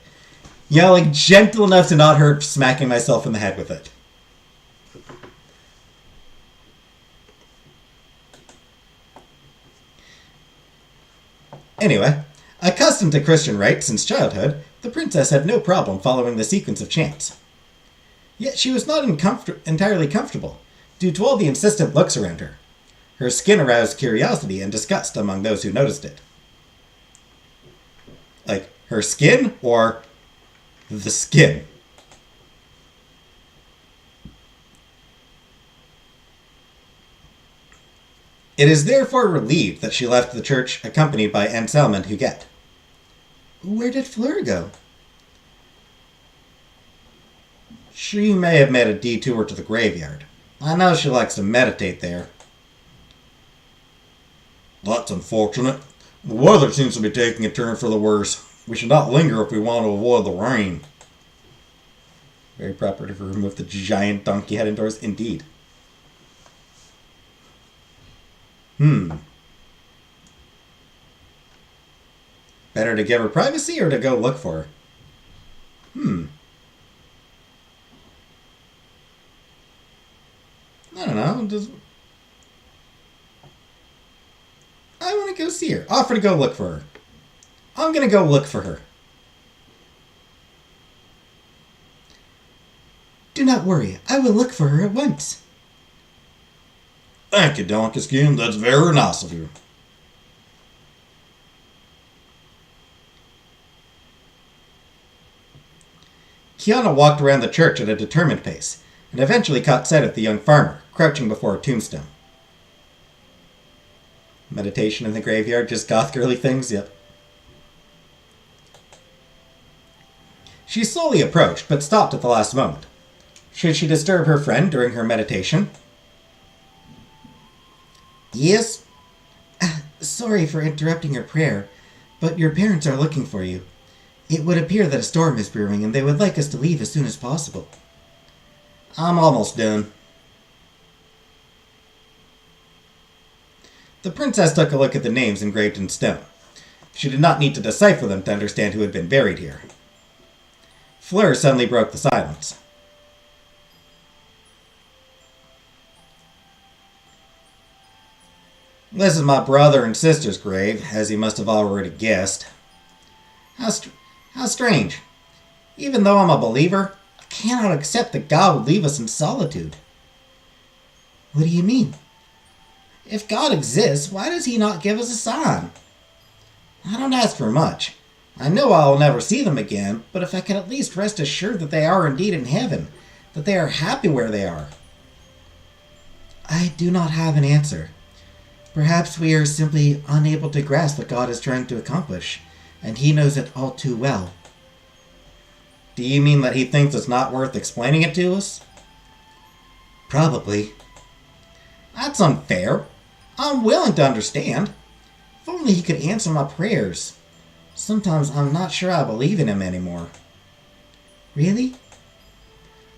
Like gentle enough to not hurt smacking myself in the head with it. Anyway, accustomed to Christian rites since childhood, the princess had no problem following the sequence of chants. Yet she was not entirely comfortable, due to all the insistent looks around her. Her skin aroused curiosity and disgust among those who noticed it. Like, her skin or the skin? It is therefore relieved that she left the church accompanied by Anselm and Huguette. Where did Fleur go? She may have made a detour to the graveyard. I know she likes to meditate there. That's unfortunate. The weather seems to be taking a turn for the worse. We should not linger if we want to avoid the rain. Very proper to remove the giant donkey head indoors. Indeed. Better to give her privacy or to go look for her? I don't know. I want to go see her. Offer to go look for her. I'm going to go look for her. Do not worry. I will look for her at once. Thank you, Donkey Skin. That's very nice of you. Kiana walked around the church at a determined pace, and eventually caught sight of the young farmer, crouching before a tombstone. Meditation in the graveyard, just goth girly things, yep. She slowly approached, but stopped at the last moment. Should she disturb her friend during her meditation? Yes? Sorry for interrupting your prayer, but your parents are looking for you. It would appear that a storm is brewing, and they would like us to leave as soon as possible. I'm almost done. The princess took a look at the names engraved in stone. She did not need to decipher them to understand who had been buried here. Fleur suddenly broke the silence. This is my brother and sister's grave, as you must have already guessed. How strange. Even though I'm a believer, I cannot accept that God would leave us in solitude. What do you mean? If God exists, why does he not give us a sign? I don't ask for much. I know I will never see them again, but if I can at least rest assured that they are indeed in heaven, that they are happy where they are. I do not have an answer. Perhaps we are simply unable to grasp what God is trying to accomplish, and he knows it all too well. Do you mean that he thinks it's not worth explaining it to us? Probably. That's unfair. I'm willing to understand. If only he could answer my prayers. Sometimes I'm not sure I believe in him anymore. Really?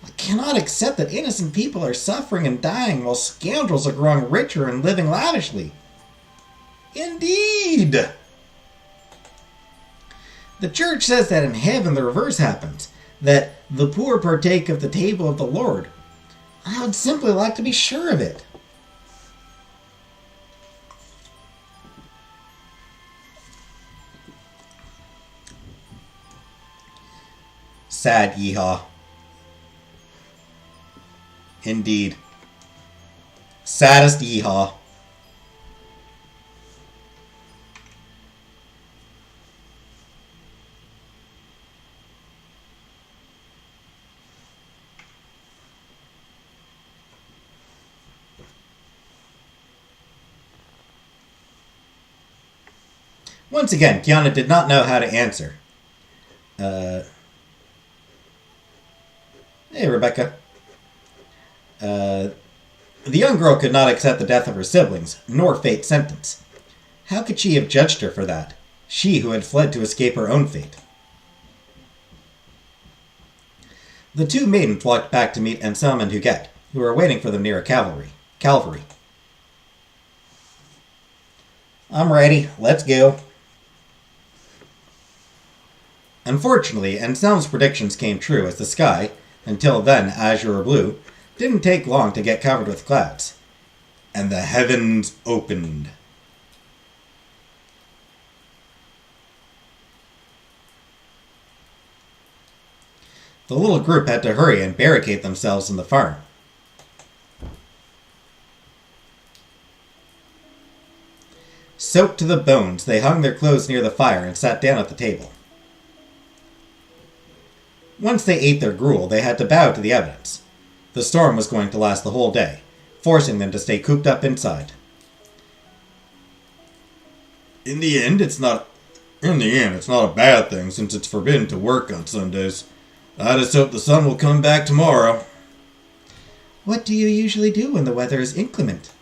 I cannot accept that innocent people are suffering and dying while scoundrels are growing richer and living lavishly. Indeed! The church says that in heaven the reverse happens, that the poor partake of the table of the Lord. I would simply like to be sure of it. Sad yeehaw. Indeed. Saddest yeehaw. Once again, Kiana did not know how to answer. Hey, Rebecca. The young girl could not accept the death of her siblings, nor fate's sentence. How could she have judged her for that? She who had fled to escape her own fate. The two maidens walked back to meet Anselm and Huguette, who were waiting for them near a Calvary. I'm ready. Let's go. Unfortunately, Anselm's predictions came true as the sky, until then azure blue, didn't take long to get covered with clouds. And the heavens opened. The little group had to hurry and barricade themselves in the farm. Soaked to the bones, they hung their clothes near the fire and sat down at the table. Once they ate their gruel, they had to bow to the evidence. The storm was going to last the whole day, forcing them to stay cooped up inside. In the end, it's not In the end, it's not a bad thing since it's forbidden to work on Sundays. I just hope the sun will come back tomorrow. What do you usually do when the weather is inclement?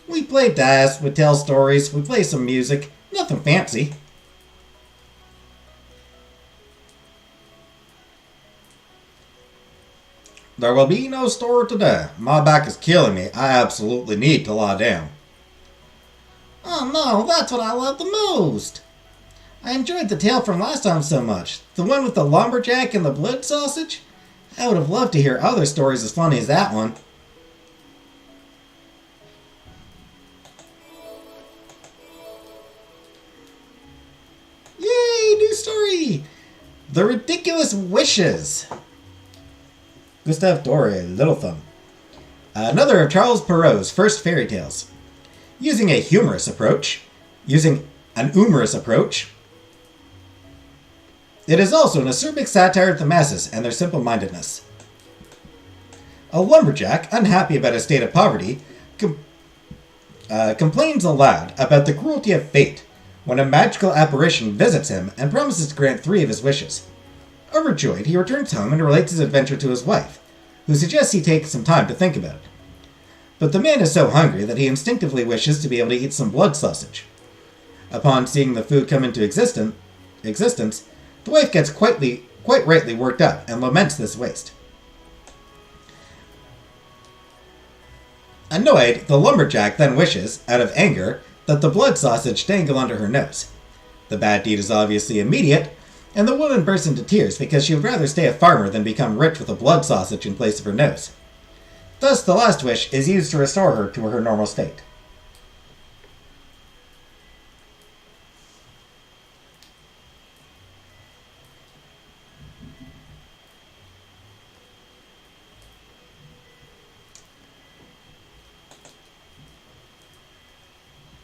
We play dice, we tell stories, we play some music. Nothing fancy. There will be no store today. My back is killing me. I absolutely need to lie down. Oh no, that's what I love the most. I enjoyed the tale from last time so much. The one with the lumberjack and the blood sausage. I would have loved to hear other stories as funny as that one. Yay, new story! The Ridiculous Wishes. Gustave Doré, Little Thumb. Another of Charles Perrault's first fairy tales. Using an humorous approach, it is also an acerbic satire of the masses and their simple-mindedness. A lumberjack, unhappy about his state of poverty, complains aloud about the cruelty of fate when a magical apparition visits him and promises to grant 3 of his wishes. Overjoyed, he returns home and relates his adventure to his wife, who suggests he take some time to think about it. But the man is so hungry that he instinctively wishes to be able to eat some blood sausage. Upon seeing the food come into existence, the wife gets quite rightly worked up and laments this waste. Annoyed, the lumberjack then wishes, out of anger, that the blood sausage dangle under her nose. The bad deed is obviously immediate, and the woman bursts into tears because she would rather stay a farmer than become rich with a blood sausage in place of her nose. Thus, the last wish is used to restore her to her normal state.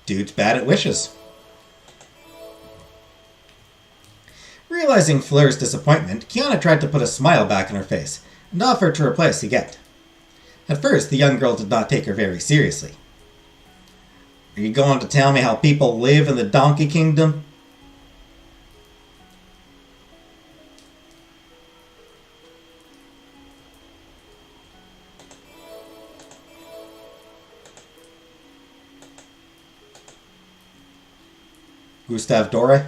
Dude's bad at wishes. Realizing Fleur's disappointment, Kiana tried to put a smile back on her face and offered to replace Huguette. At first, the young girl did not take her very seriously. Are you going to tell me how people live in the Donkey Kingdom? Gustave Doré.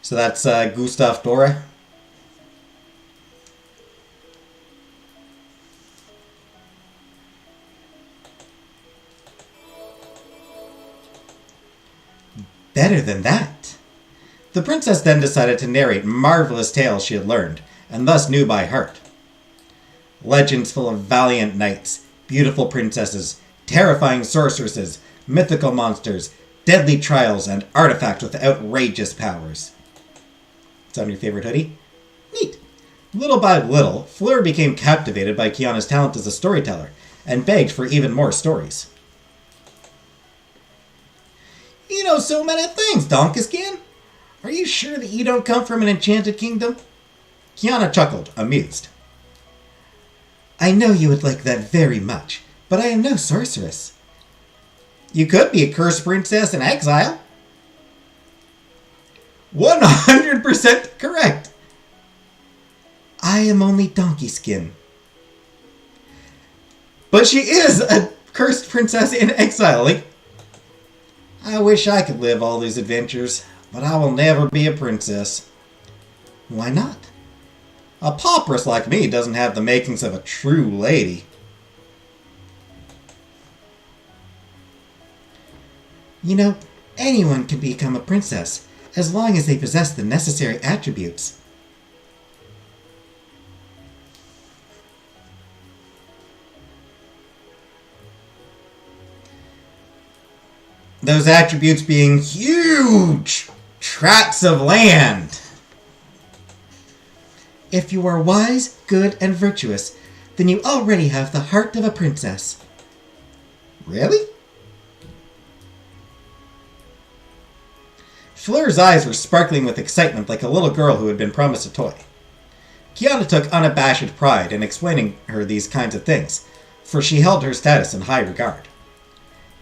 So that's Gustave Doré. Better than that. The princess then decided to narrate marvelous tales she had learned, and thus knew by heart. Legends full of valiant knights, beautiful princesses, terrifying sorceresses, mythical monsters, deadly trials, and artifacts with outrageous powers. It's on your favorite hoodie? Neat. Little by little, Fleur became captivated by Kiana's talent as a storyteller, and begged for even more stories. You know so many things, Donkey-skin. Are you sure that you don't come from an enchanted kingdom? Kiana chuckled, amused. I know you would like that very much, but I am no sorceress. You could be a cursed princess in exile. 100% correct. I am only Donkey-skin. But she is a cursed princess in exile. I wish I could live all these adventures, but I will never be a princess. Why not? A pauperess like me doesn't have the makings of a true lady. You know, anyone can become a princess, as long as they possess the necessary attributes. Those attributes being huge tracts of land. If you are wise, good, and virtuous, then you already have the heart of a princess. Really? Fleur's eyes were sparkling with excitement like a little girl who had been promised a toy. Kiana took unabashed pride in explaining her these kinds of things, for she held her status in high regard.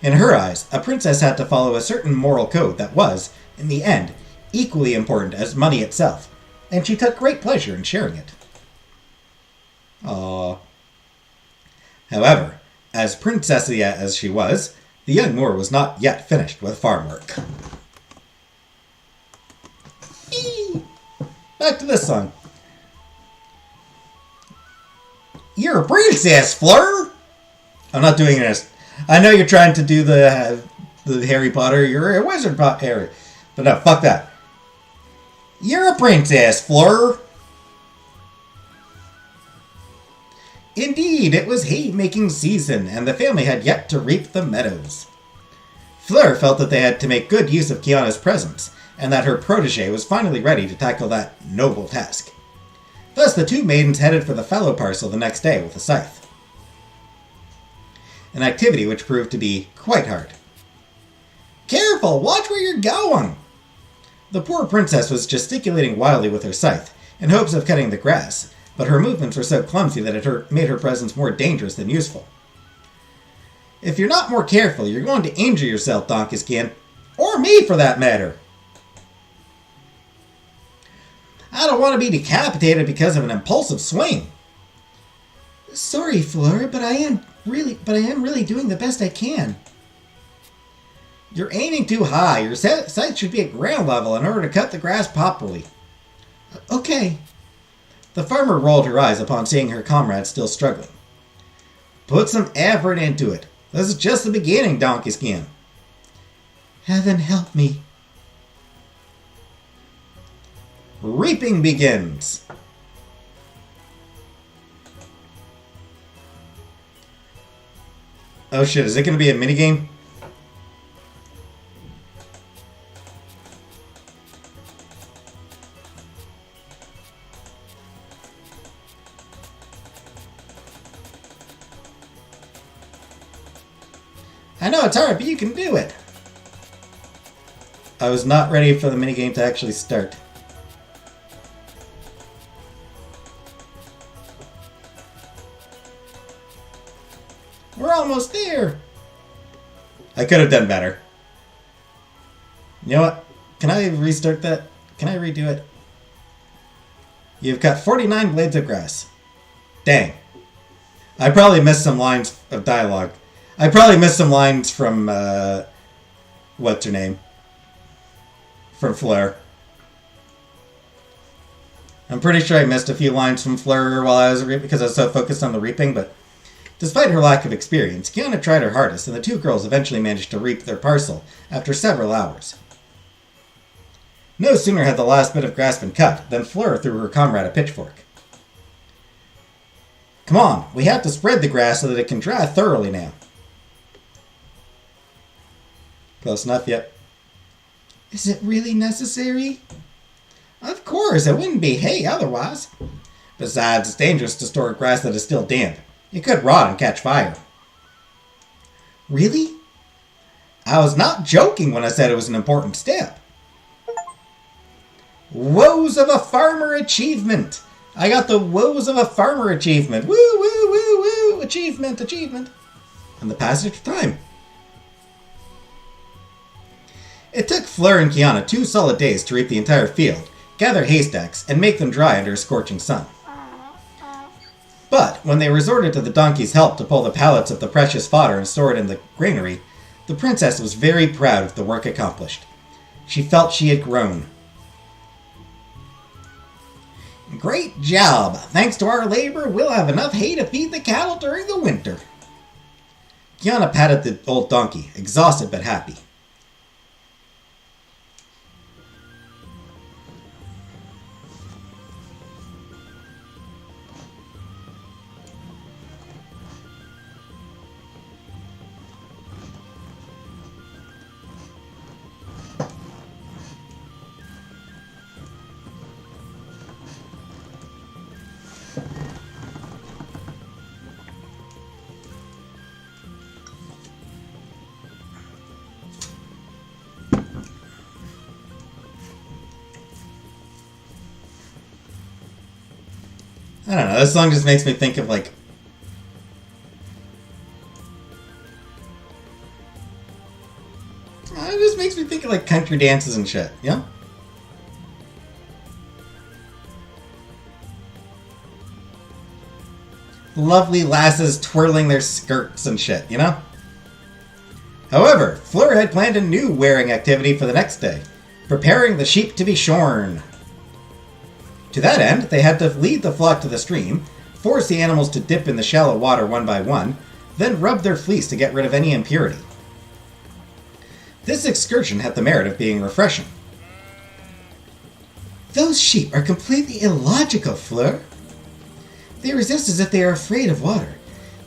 In her eyes, a princess had to follow a certain moral code that was, in the end, equally important as money itself, and she took great pleasure in sharing it. Aww. However, as princessy as she was, the young Moor was not yet finished with farm work. Eee! Back to this song. You're a princess, Fleur! I'm not doing this. I know you're trying to do the Harry Potter. You're a wizard, Harry. But no, fuck that. You're a princess, Fleur. Indeed, it was hay-making season, and the family had yet to reap the meadows. Fleur felt that they had to make good use of Kiana's presence, and that her protege was finally ready to tackle that noble task. Thus, the two maidens headed for the fallow parcel the next day with a scythe. An activity which proved to be quite hard. Careful! Watch where you're going! The poor princess was gesticulating wildly with her scythe, in hopes of cutting the grass, but her movements were so clumsy that it made her presence more dangerous than useful. If you're not more careful, you're going to injure yourself, Donkey Skin. Or me, for that matter. I don't want to be decapitated because of an impulsive swing. Sorry, Fleur, but I am really doing the best I can. You're aiming too high. Your sight should be at ground level in order to cut the grass properly. Okay. The farmer rolled her eyes upon seeing her comrade still struggling. Put some effort into it. This is just the beginning, Donkey Skin. Heaven help me. Reaping begins. Oh shit, is it going to be a minigame? I know it's hard, but you can do it. I was not ready for the minigame to actually start. We're almost there. I could have done better. You know what? Can I restart that? Can I redo it? You've got 49 blades of grass. Dang. I probably missed some lines of dialogue. I probably missed some lines from, what's her name? From Fleur. I'm pretty sure I missed a few lines from Fleur while I was reaping because I was so focused on the reaping, but despite her lack of experience, Kiana tried her hardest, and the two girls eventually managed to reap their parcel after several hours. No sooner had the last bit of grass been cut than Fleur threw her comrade a pitchfork. Come on, we have to spread the grass so that it can dry thoroughly now. Close enough, yep. Is it really necessary? Of course, it wouldn't be hay otherwise. Besides, it's dangerous to store grass that is still damp. It could rot and catch fire. Really? I was not joking when I said it was an important step. Woes of a farmer achievement! I got the woes of a farmer achievement. Woo, woo, woo, woo! Achievement, achievement. And the passage of time. It took Fleur and Kiana 2 solid days to reap the entire field, gather haystacks, and make them dry under a scorching sun. But when they resorted to the donkey's help to pull the pallets of the precious fodder and store it in the granary, the princess was very proud of the work accomplished. She felt she had grown. Great job! Thanks to our labor, we'll have enough hay to feed the cattle during the winter. Kiana patted the old donkey, exhausted but happy. I don't know, this song just makes me think of, like, think like country dances and shit, you know? Lovely lasses twirling their skirts and shit, you know? However, Fleur had planned a new wearing activity for the next day, preparing the sheep to be shorn. To that end, they had to lead the flock to the stream, force the animals to dip in the shallow water one by one, then rub their fleece to get rid of any impurity. This excursion had the merit of being refreshing. Those sheep are completely illogical, Fleur. They resist as if they are afraid of water,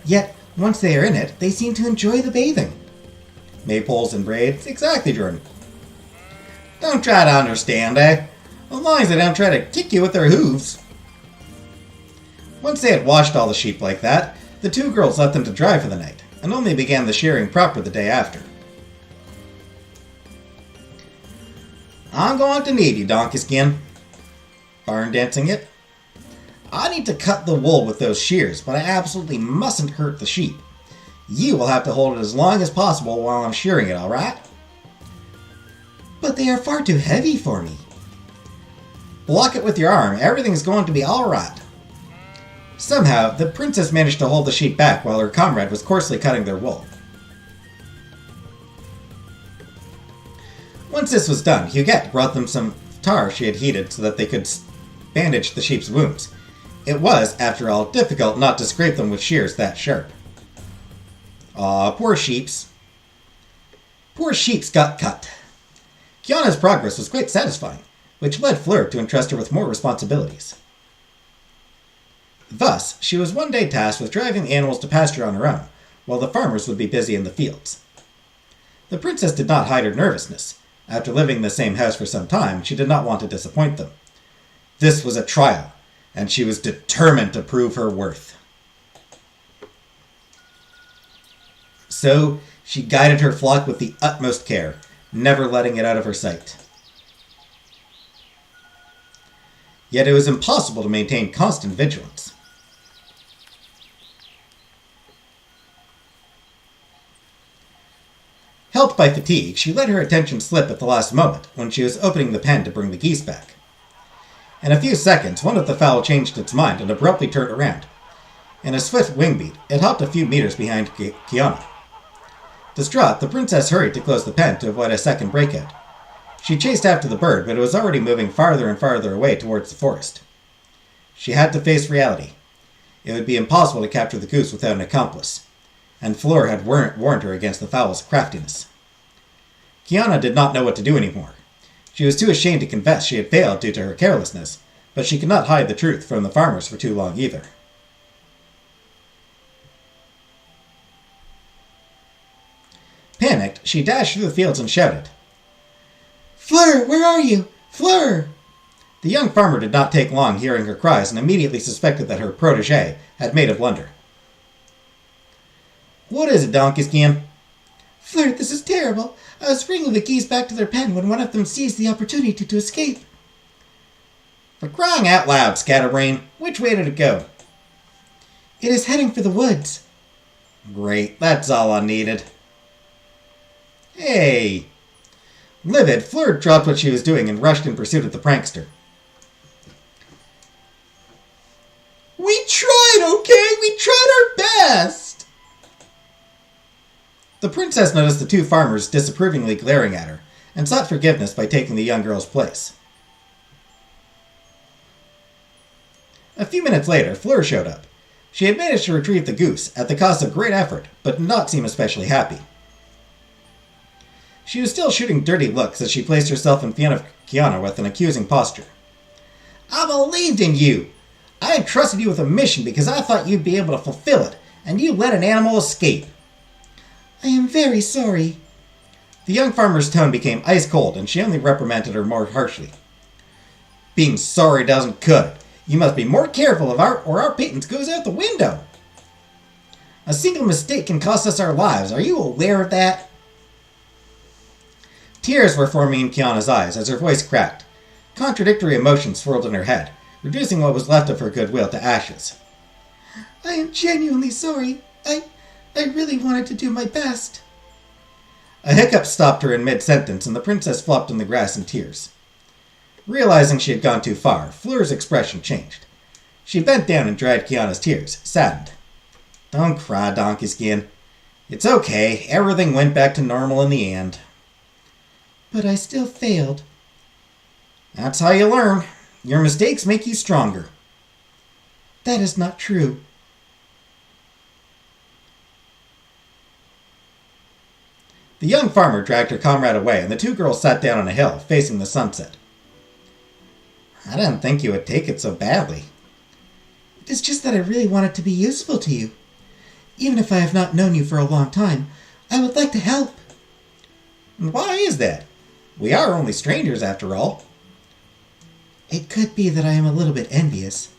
yet once they are in it, they seem to enjoy the bathing. Maypoles and braids, exactly, Jordan. Don't try to understand, eh? As long as they don't try to kick you with their hooves. Once they had washed all the sheep like that, the two girls left them to dry for the night, and only began the shearing proper the day after. I'm going to need you, Donkey Skin. Barn dancing it? I need to cut the wool with those shears, but I absolutely mustn't hurt the sheep. You will have to hold it as long as possible while I'm shearing it, alright? But they are far too heavy for me. Block it with your arm, everything's going to be alright. Somehow, the princess managed to hold the sheep back while her comrade was coarsely cutting their wool. Once this was done, Huguette brought them some tar she had heated so that they could bandage the sheep's wounds. It was, after all, difficult not to scrape them with shears that sharp. Aw, poor sheeps. Poor sheeps got cut. Kiana's progress was quite satisfying, which led Fleur to entrust her with more responsibilities. Thus, she was one day tasked with driving the animals to pasture on her own, while the farmers would be busy in the fields. The princess did not hide her nervousness. After living in the same house for some time, she did not want to disappoint them. This was a trial, and she was determined to prove her worth. So, she guided her flock with the utmost care, never letting it out of her sight. Yet it was impossible to maintain constant vigilance. Helped by fatigue, she let her attention slip at the last moment when she was opening the pen to bring the geese back. In a few seconds, one of the fowl changed its mind and abruptly turned around. In a swift wing beat, it hopped a few meters behind Kiana. Distraught, the princess hurried to close the pen to avoid a second breakout. She chased after the bird, but it was already moving farther and farther away towards the forest. She had to face reality. It would be impossible to capture the goose without an accomplice, and Fleur had warned her against the fowl's craftiness. Kiana did not know what to do anymore. She was too ashamed to confess she had failed due to her carelessness, but she could not hide the truth from the farmers for too long either. Panicked, she dashed through the fields and shouted, "Fleur, where are you? Fleur!" The young farmer did not take long hearing her cries and immediately suspected that her protégé had made a blunder. "What is it, Donkey Skin?" "Fleur, this is terrible. I was bringing the geese back to their pen when one of them seized the opportunity to escape." "For crying out loud, Scatterbrain, which way did it go?" "It is heading for the woods." "Great, that's all I needed." "Hey!" Livid, Fleur dropped what she was doing and rushed in pursuit of the prankster. "We tried, okay? We tried our best!" The princess noticed the two farmers disapprovingly glaring at her, and sought forgiveness by taking the young girl's place. A few minutes later, Fleur showed up. She had managed to retrieve the goose, at the cost of great effort, but did not seem especially happy. She was still shooting dirty looks as she placed herself in front of Kiana with an accusing posture. "I believed in you! I entrusted you with a mission because I thought you'd be able to fulfill it, and you let an animal escape." "I am very sorry." The young farmer's tone became ice cold, and she only reprimanded her more harshly. "Being sorry doesn't cut it. You must be more careful or our pittance goes out the window. A single mistake can cost us our lives. Are you aware of that?" Tears were forming in Kiana's eyes as her voice cracked. Contradictory emotions swirled in her head, reducing what was left of her goodwill to ashes. "I am genuinely sorry. I really wanted to do my best." A hiccup stopped her in mid-sentence, and the princess flopped on the grass in tears. Realizing she had gone too far, Fleur's expression changed. She bent down and dried Kiana's tears, saddened. Don't cry, Donkey Skin. It's okay. Everything went back to normal in the end. But I still failed. That's how you learn. Your mistakes make you stronger. That is not true. The young farmer dragged her comrade away, and the two girls sat down on a hill, facing the sunset. I didn't think you would take it so badly. It is just that I really wanted to be useful to you. Even if I have not known you for a long time, I would like to help. Why is that? We are only strangers, after all. It could be that I am a little bit envious.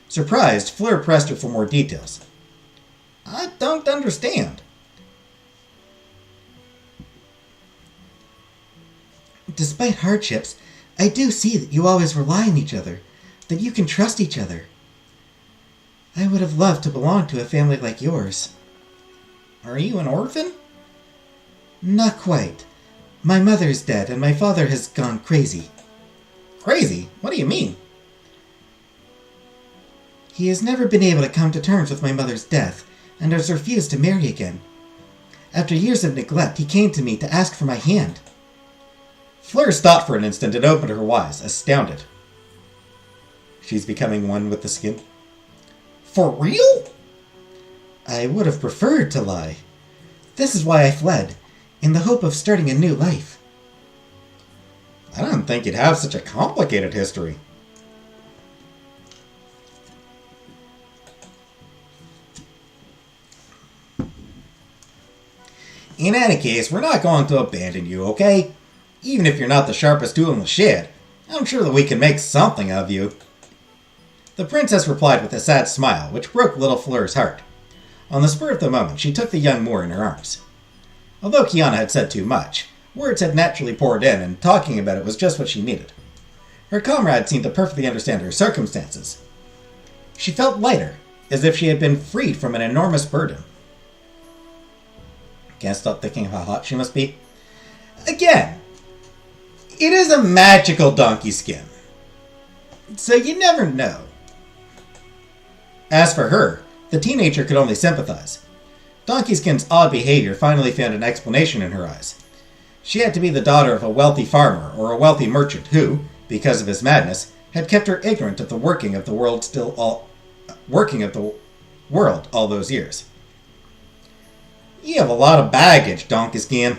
Surprised, Fleur pressed her for more details. I don't understand. Despite hardships, I do see that you always rely on each other, that you can trust each other. I would have loved to belong to a family like yours. Are you an orphan? Not quite. My mother is dead, and my father has gone crazy. Crazy? What do you mean? He has never been able to come to terms with my mother's death, and has refused to marry again. After years of neglect, he came to me to ask for my hand. Fleur stopped for an instant and opened her eyes, astounded. She's becoming one with the skin. For real? I would have preferred to lie. This is why I fled, in the hope of starting a new life. I don't think you'd have such a complicated history. In any case, we're not going to abandon you, okay? Even if you're not the sharpest tool in the shed, I'm sure that we can make something of you. The princess replied with a sad smile, which broke little Fleur's heart. On the spur of the moment, she took the young Moor in her arms. Although Kiana had said too much, words had naturally poured in, and talking about it was just what she needed. Her comrade seemed to perfectly understand her circumstances. She felt lighter, as if she had been freed from an enormous burden. Can't stop thinking of how hot she must be. Again, it is a magical donkey skin, so you never know. As for her, the teenager could only sympathize. Donkey Skin's odd behavior finally found an explanation in her eyes. She had to be the daughter of a wealthy farmer or a wealthy merchant who, because of his madness, had kept her ignorant of the working of the world all those years. You have a lot of baggage, Donkey Skin.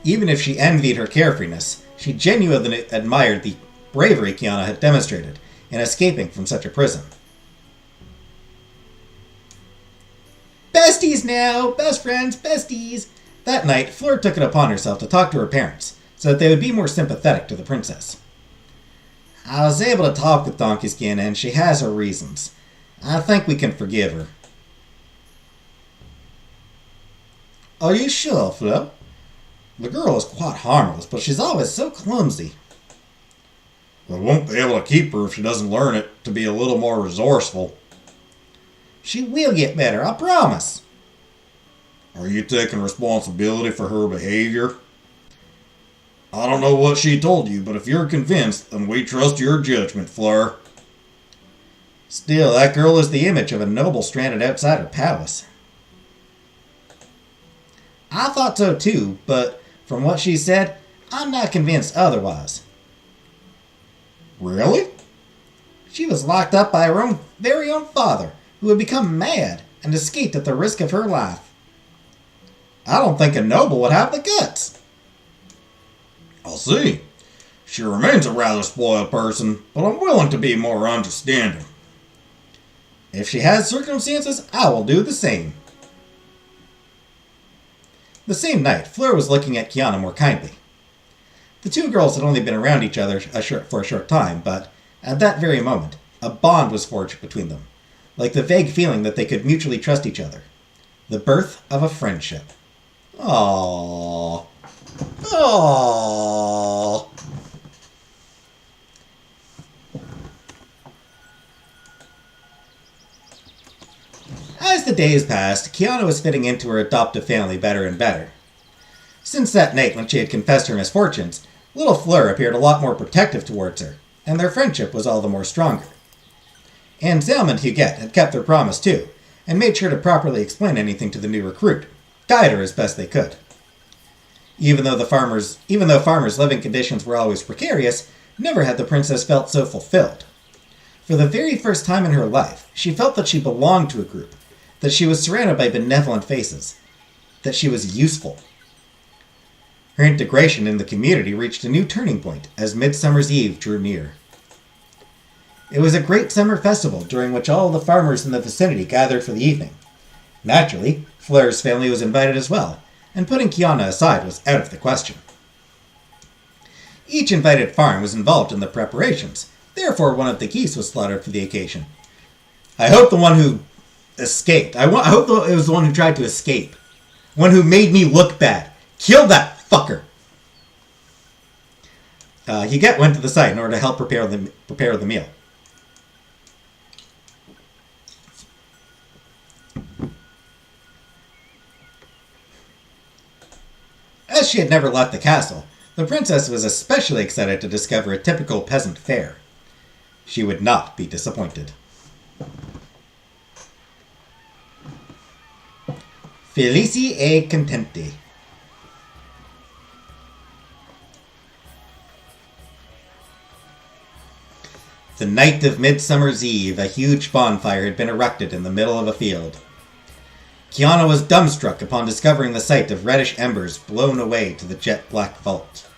Even if she envied her carefreeness, she genuinely admired the bravery Kiana had demonstrated in escaping from such a prison. Besties now! Best friends, besties! That night, Fleur took it upon herself to talk to her parents, so that they would be more sympathetic to the princess. I was able to talk with Donkey Skin, and she has her reasons. I think we can forgive her. Are you sure, Fleur? The girl is quite harmless, but she's always so clumsy. I won't be able to keep her if she doesn't learn it to be a little more resourceful. She will get better, I promise. Are you taking responsibility for her behavior? I don't know what she told you, but if you're convinced, then we trust your judgment, Fleur. Still, that girl is the image of a noble stranded outside her palace. I thought so too, but from what she said, I'm not convinced otherwise. Really? She was locked up by her very own father, who had become mad and escaped at the risk of her life. I don't think a noble would have the guts. I'll see. She remains a rather spoiled person, but I'm willing to be more understanding. If she has circumstances, I will do the same. The same night, Fleur was looking at Kiana more kindly. The two girls had only been around each other for a short time, but at that very moment, a bond was forged between them, like the vague feeling that they could mutually trust each other. The birth of a friendship. Aww. Aww. As As the days passed, Kiana was fitting into her adoptive family better and better. Since that night when she had confessed her misfortunes, little Fleur appeared a lot more protective towards her, and their friendship was all the more stronger. Anselm and Huguette had kept their promise too, and made sure to properly explain anything to the new recruit, guide her as best they could. Even though farmers' living conditions were always precarious, never had the princess felt so fulfilled. For the very first time in her life, she felt that she belonged to a group, that she was surrounded by benevolent faces, that she was useful. Her integration in the community reached a new turning point as Midsummer's Eve drew near. It was a great summer festival during which all the farmers in the vicinity gathered for the evening. Naturally, Fleur's family was invited as well, and putting Kiana aside was out of the question. Each invited farm was involved in the preparations, therefore one of the geese was slaughtered for the occasion. I hope the one who escaped, I hope it was the one who tried to escape, one who made me look bad. Kill that fucker! Huguette went to the site in order to help prepare the meal. As she had never left the castle, the princess was especially excited to discover a typical peasant fare. She would not be disappointed. Felici e contenti. The night of Midsummer's Eve, a huge bonfire had been erected in the middle of a field. Kiana was dumbstruck upon discovering the sight of reddish embers blown away to the jet-black vault.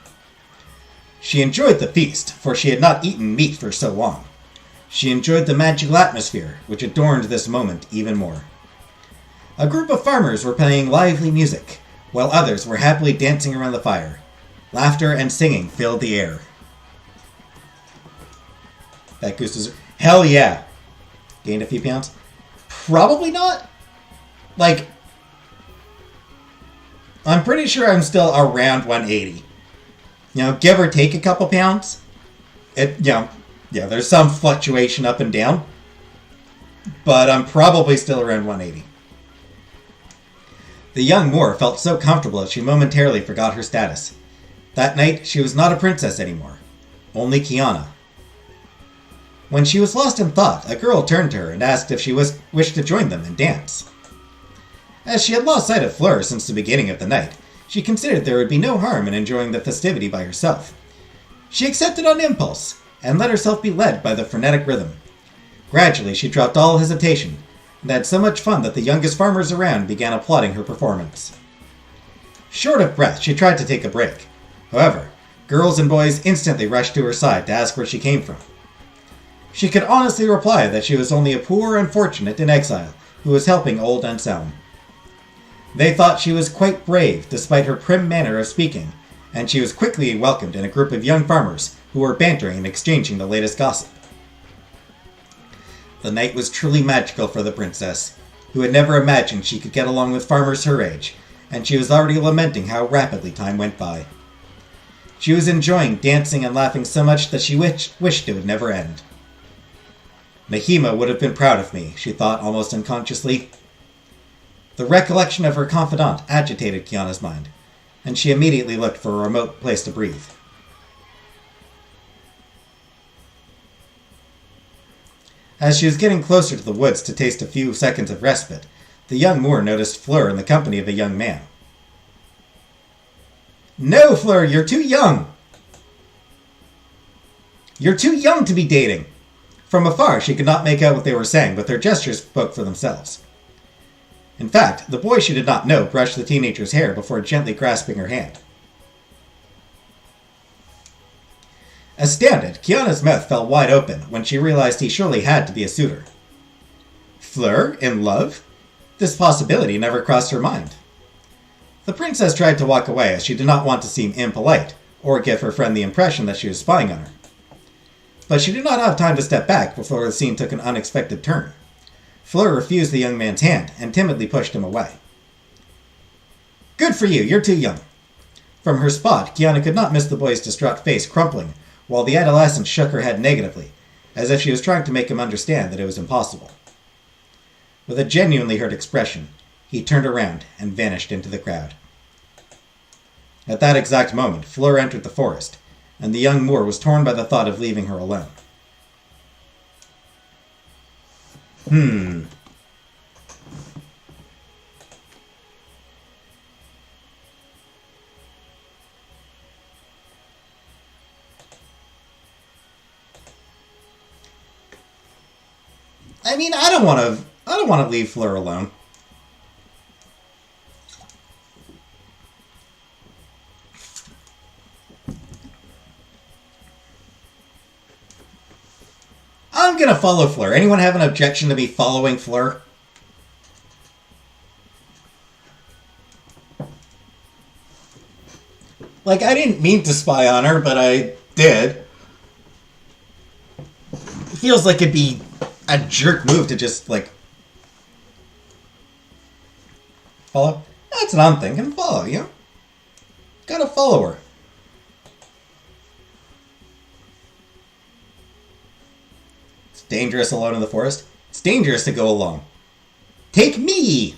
She enjoyed the feast, for she had not eaten meat for so long. She enjoyed the magical atmosphere, which adorned this moment even more. A group of farmers were playing lively music, while others were happily dancing around the fire. Laughter and singing filled the air. That goose is... Hell yeah! Gained a few pounds? Probably not. I'm pretty sure I'm still around 180. Give or take a couple pounds. There's some fluctuation up and down. But I'm probably still around 180. The young Moor felt so comfortable that she momentarily forgot her status. That night, she was not a princess anymore. Only Kiana. When she was lost in thought, a girl turned to her and asked if she wished to join them and dance. As she had lost sight of Fleur since the beginning of the night, she considered there would be no harm in enjoying the festivity by herself. She accepted on impulse, and let herself be led by the frenetic rhythm. Gradually, she dropped all hesitation, and had so much fun that the youngest farmers around began applauding her performance. Short of breath, she tried to take a break. However, girls and boys instantly rushed to her side to ask where she came from. She could honestly reply that she was only a poor unfortunate in exile who was helping old Anselm. They thought she was quite brave despite her prim manner of speaking, and she was quickly welcomed in a group of young farmers who were bantering and exchanging the latest gossip. The night was truly magical for the princess, who had never imagined she could get along with farmers her age, and she was already lamenting how rapidly time went by. She was enjoying dancing and laughing so much that she wished it would never end. Nahima would have been proud of me, she thought almost unconsciously. The recollection of her confidant agitated Kiana's mind, and she immediately looked for a remote place to breathe. As she was getting closer to the woods to taste a few seconds of respite, the young Moor noticed Fleur in the company of a young man. "No, Fleur, you're too young! You're too young to be dating!" From afar, she could not make out what they were saying, but their gestures spoke for themselves. In fact, the boy she did not know brushed the teenager's hair before gently grasping her hand. Astounded, Kiana's mouth fell wide open when she realized he surely had to be a suitor. Fleur? In love? This possibility never crossed her mind. The princess tried to walk away as she did not want to seem impolite, or give her friend the impression that she was spying on her. But she did not have time to step back before the scene took an unexpected turn. Fleur refused the young man's hand and timidly pushed him away. "Good for you, you're too young." From her spot, Kiana could not miss the boy's distraught face crumpling, while the adolescent shook her head negatively, as if she was trying to make him understand that it was impossible. With a genuinely hurt expression, he turned around and vanished into the crowd. At that exact moment, Fleur entered the forest, and the young Moor was torn by the thought of leaving her alone. I mean, I don't want to leave Fleur alone. I'm gonna follow Fleur. Anyone have an objection to me following Fleur? Like, I didn't mean to spy on her, but I did. It feels like it'd be a jerk move to just, like, follow. That's what I'm thinking. Follow, you know? Gotta follow her. It's dangerous alone in the forest. It's dangerous to go alone. Take me!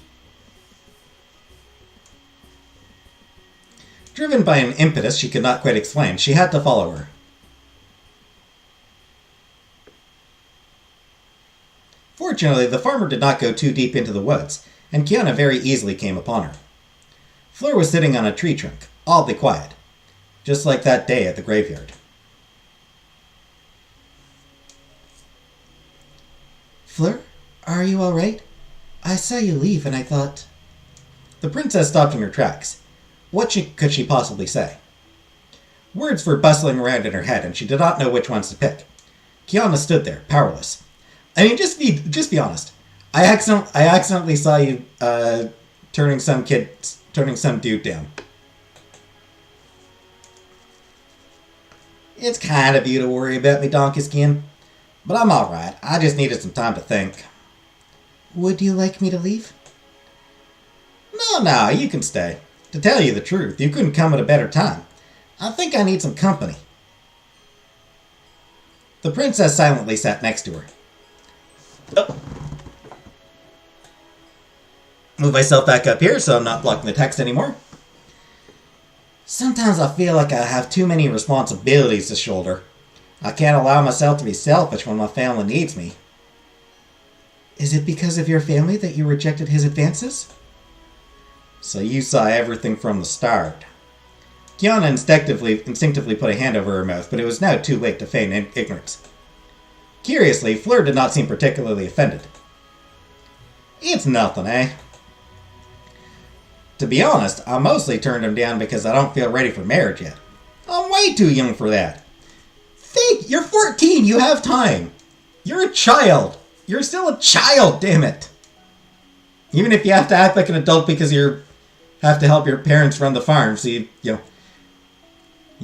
Driven by an impetus she could not quite explain, she had to follow her. Fortunately, the farmer did not go too deep into the woods, and Kiana very easily came upon her. Fleur was sitting on a tree trunk, oddly quiet, just like that day at the graveyard. Fleur, are you all right? I saw you leave, and I thought... The princess stopped in her tracks. What could she possibly say? Words were bustling around in her head, and she did not know which ones to pick. Kiana stood there, powerless. I mean, just be honest. I accidentally saw you turning some dude down. It's kind of you to worry about me, donkey skin, but I'm all right. I just needed some time to think. Would you like me to leave? No, you can stay. To tell you the truth, you couldn't come at a better time. I think I need some company. The princess silently sat next to her. Oh. Move myself back up here so I'm not blocking the text anymore. Sometimes I feel like I have too many responsibilities to shoulder. I can't allow myself to be selfish when my family needs me. Is it because of your family that you rejected his advances? So you saw everything from the start. Kiana instinctively put a hand over her mouth, but it was now too late to feign ignorance. Curiously, Fleur did not seem particularly offended. It's nothing, eh? To be honest, I mostly turned him down because I don't feel ready for marriage yet. I'm way too young for that. Think, you're 14, you have time. You're a child. You're still a child, damn it. Even if you have to act like an adult because you have to help your parents run the farm, so you're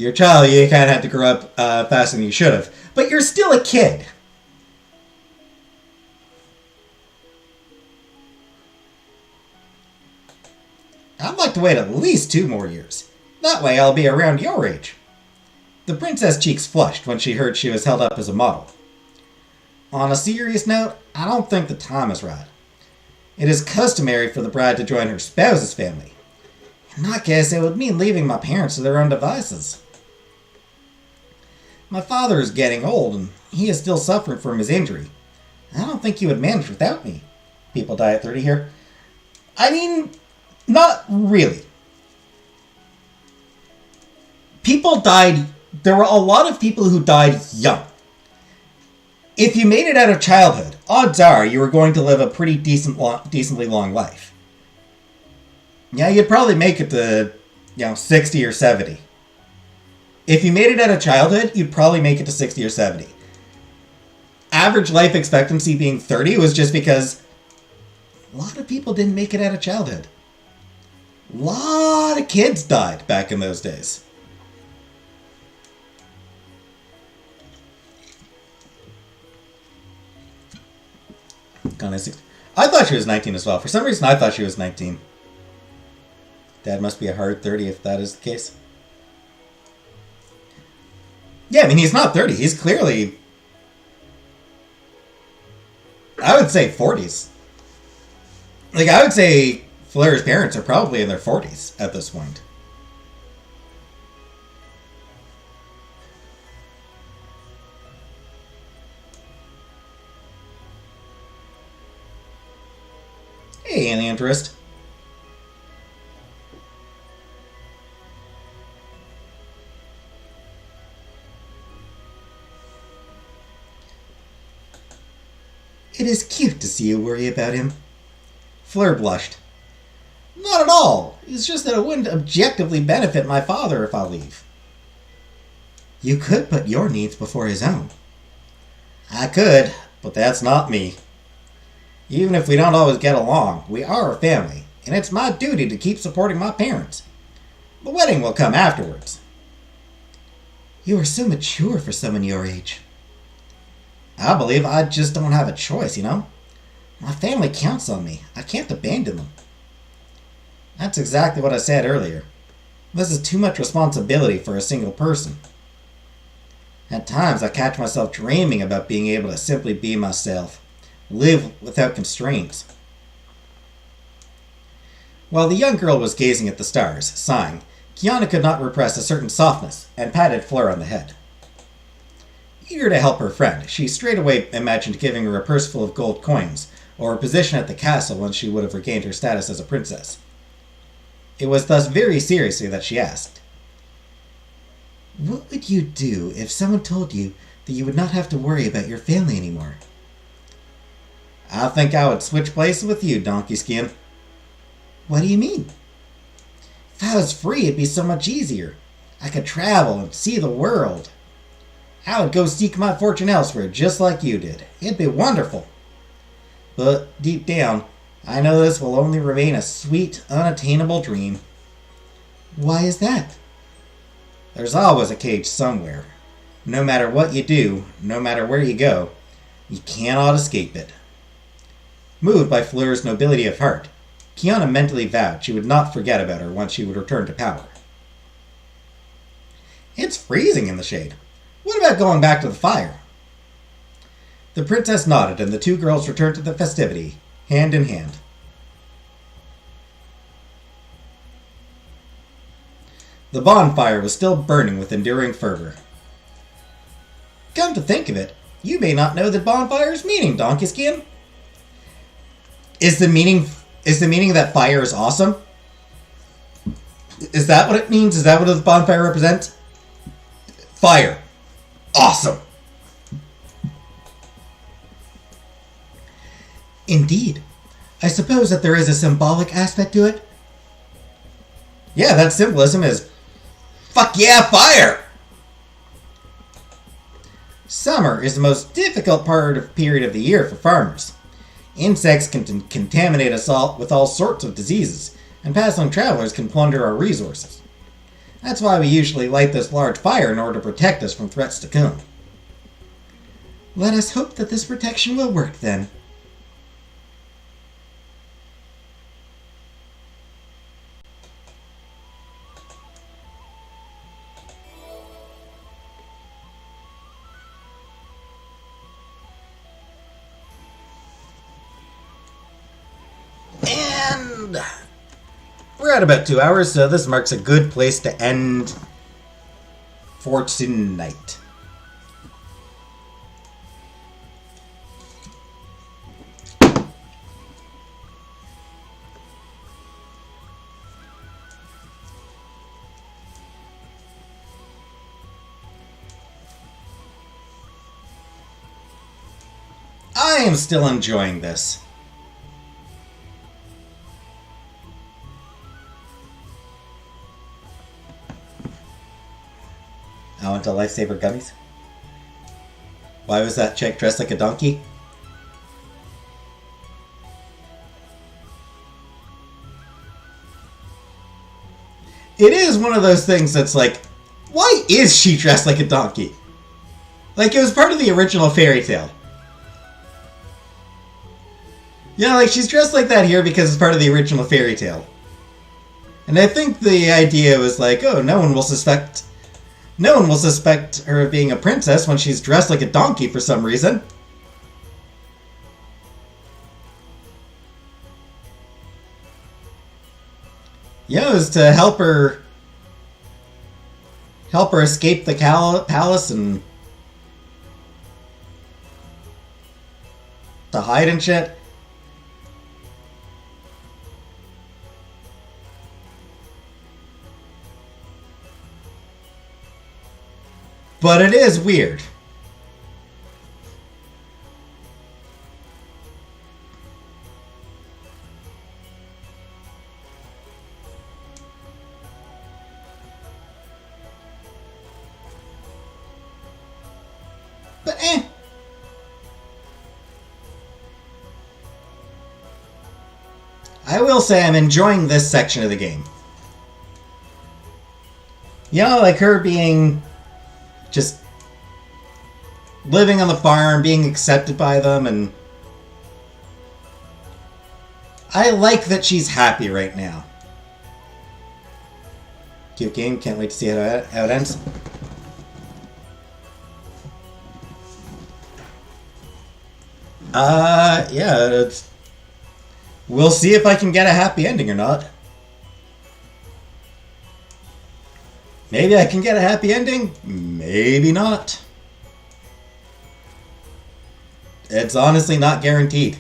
a child, you kind of have to grow up faster than you should have. But you're still a kid. I'd like to wait at least 2 more years. That way I'll be around your age. The princess' cheeks flushed when she heard she was held up as a model. On a serious note, I don't think the time is right. It is customary for the bride to join her spouse's family. In that case, it would mean leaving my parents to their own devices. My father is getting old, and he is still suffering from his injury. I don't think he would manage without me. People die at 30 here. I mean, not really. People died... There were a lot of people who died young. If you made it out of childhood, odds are you were going to live a pretty decently long life. Yeah, you'd probably make it to, 60 or 70. If you made it out of childhood, you'd probably make it to 60 or 70. Average life expectancy being 30 was just because a lot of people didn't make it out of childhood. A lot of kids died back in those days. I thought she was 19 as well. For some reason, I thought she was 19. Dad must be a hard 30 if that is the case. Yeah, I mean, he's not 30. He's clearly... I would say 40s. Like, I would say Fleur's parents are probably in their 40s at this point. Hey, any interest? It is cute to see you worry about him. Fleur blushed. Not at all. It's just that it wouldn't objectively benefit my father if I leave. You could put your needs before his own. I could, but that's not me. Even if we don't always get along, we are a family, and it's my duty to keep supporting my parents. The wedding will come afterwards. You are so mature for someone your age. I believe I just don't have a choice, you know? My family counts on me. I can't abandon them. That's exactly what I said earlier. This is too much responsibility for a single person. At times I catch myself dreaming about being able to simply be myself, live without constraints. While the young girl was gazing at the stars, sighing, Kiana could not repress a certain softness and patted Fleur on the head. Eager to help her friend, she straightaway imagined giving her a purse full of gold coins, or a position at the castle once she would have regained her status as a princess. It was thus very seriously that she asked, "What would you do if someone told you that you would not have to worry about your family anymore?" "I think I would switch places with you, Donkey Skin." "What do you mean?" "If I was free, it'd be so much easier. I could travel and see the world. I would go seek my fortune elsewhere, just like you did. It'd be wonderful. But deep down, I know this will only remain a sweet, unattainable dream." "Why is that?" "There's always a cage somewhere. No matter what you do, no matter where you go, you cannot escape it." Moved by Fleur's nobility of heart, Kiana mentally vowed she would not forget about her once she would return to power. "It's freezing in the shade. What about going back to the fire?" The princess nodded, and the two girls returned to the festivity, hand in hand. The bonfire was still burning with enduring fervor. "Come to think of it, you may not know the bonfire's meaning, Donkey Skin." Is the meaning that fire is awesome? Is that what it means? Is that what the bonfire represents? Fire. Awesome. Indeed. I suppose that there is a symbolic aspect to it. Yeah, that symbolism is, fuck yeah, fire! Summer is the most difficult period of the year for farmers. Insects can contaminate us all with all sorts of diseases, and passing travelers can plunder our resources. That's why we usually light this large fire in order to protect us from threats to come. Let us hope that this protection will work then. And we're at about 2 hours, so this marks a good place to end for tonight. I am still enjoying this. I want a lifesaver gummies. Why was that chick dressed like a donkey? It is one of those things that's like, why is she dressed like a donkey? Like, it was part of the original fairy tale. Yeah, like, she's dressed like that here because it's part of the original fairy tale. And I think the idea was like, oh, no one will suspect her of being a princess when she's dressed like a donkey for some reason. Yeah, it was to help her escape the palace and to hide and shit. But it is weird. But I will say I'm enjoying this section of the game. You know, like her being just living on the farm, being accepted by them, and I like that she's happy right now. Cute game, can't wait to see how it ends. Yeah, we'll see if I can get a happy ending or not. Maybe I can get a happy ending, maybe not. It's honestly not guaranteed.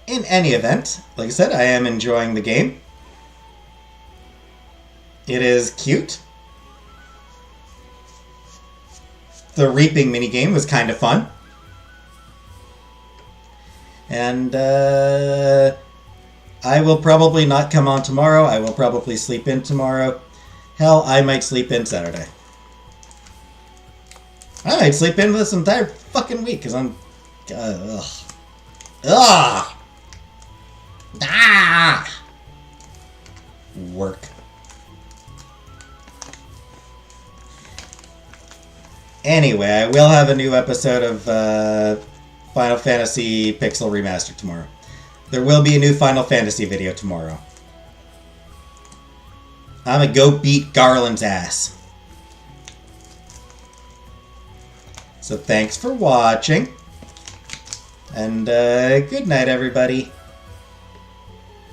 In any event, like I said, I am enjoying the game. It is cute. The reaping minigame was kind of fun. And I will probably not come on tomorrow. I will probably sleep in tomorrow. Hell, I might sleep in Saturday. I might sleep in this entire fucking week because I'm... ugh. Ugh! Ah! Work. Anyway, I will have a new episode of Final Fantasy Pixel Remastered tomorrow. There will be a new Final Fantasy video tomorrow. I'm gonna go beat Garland's ass. So thanks for watching. And good night, everybody.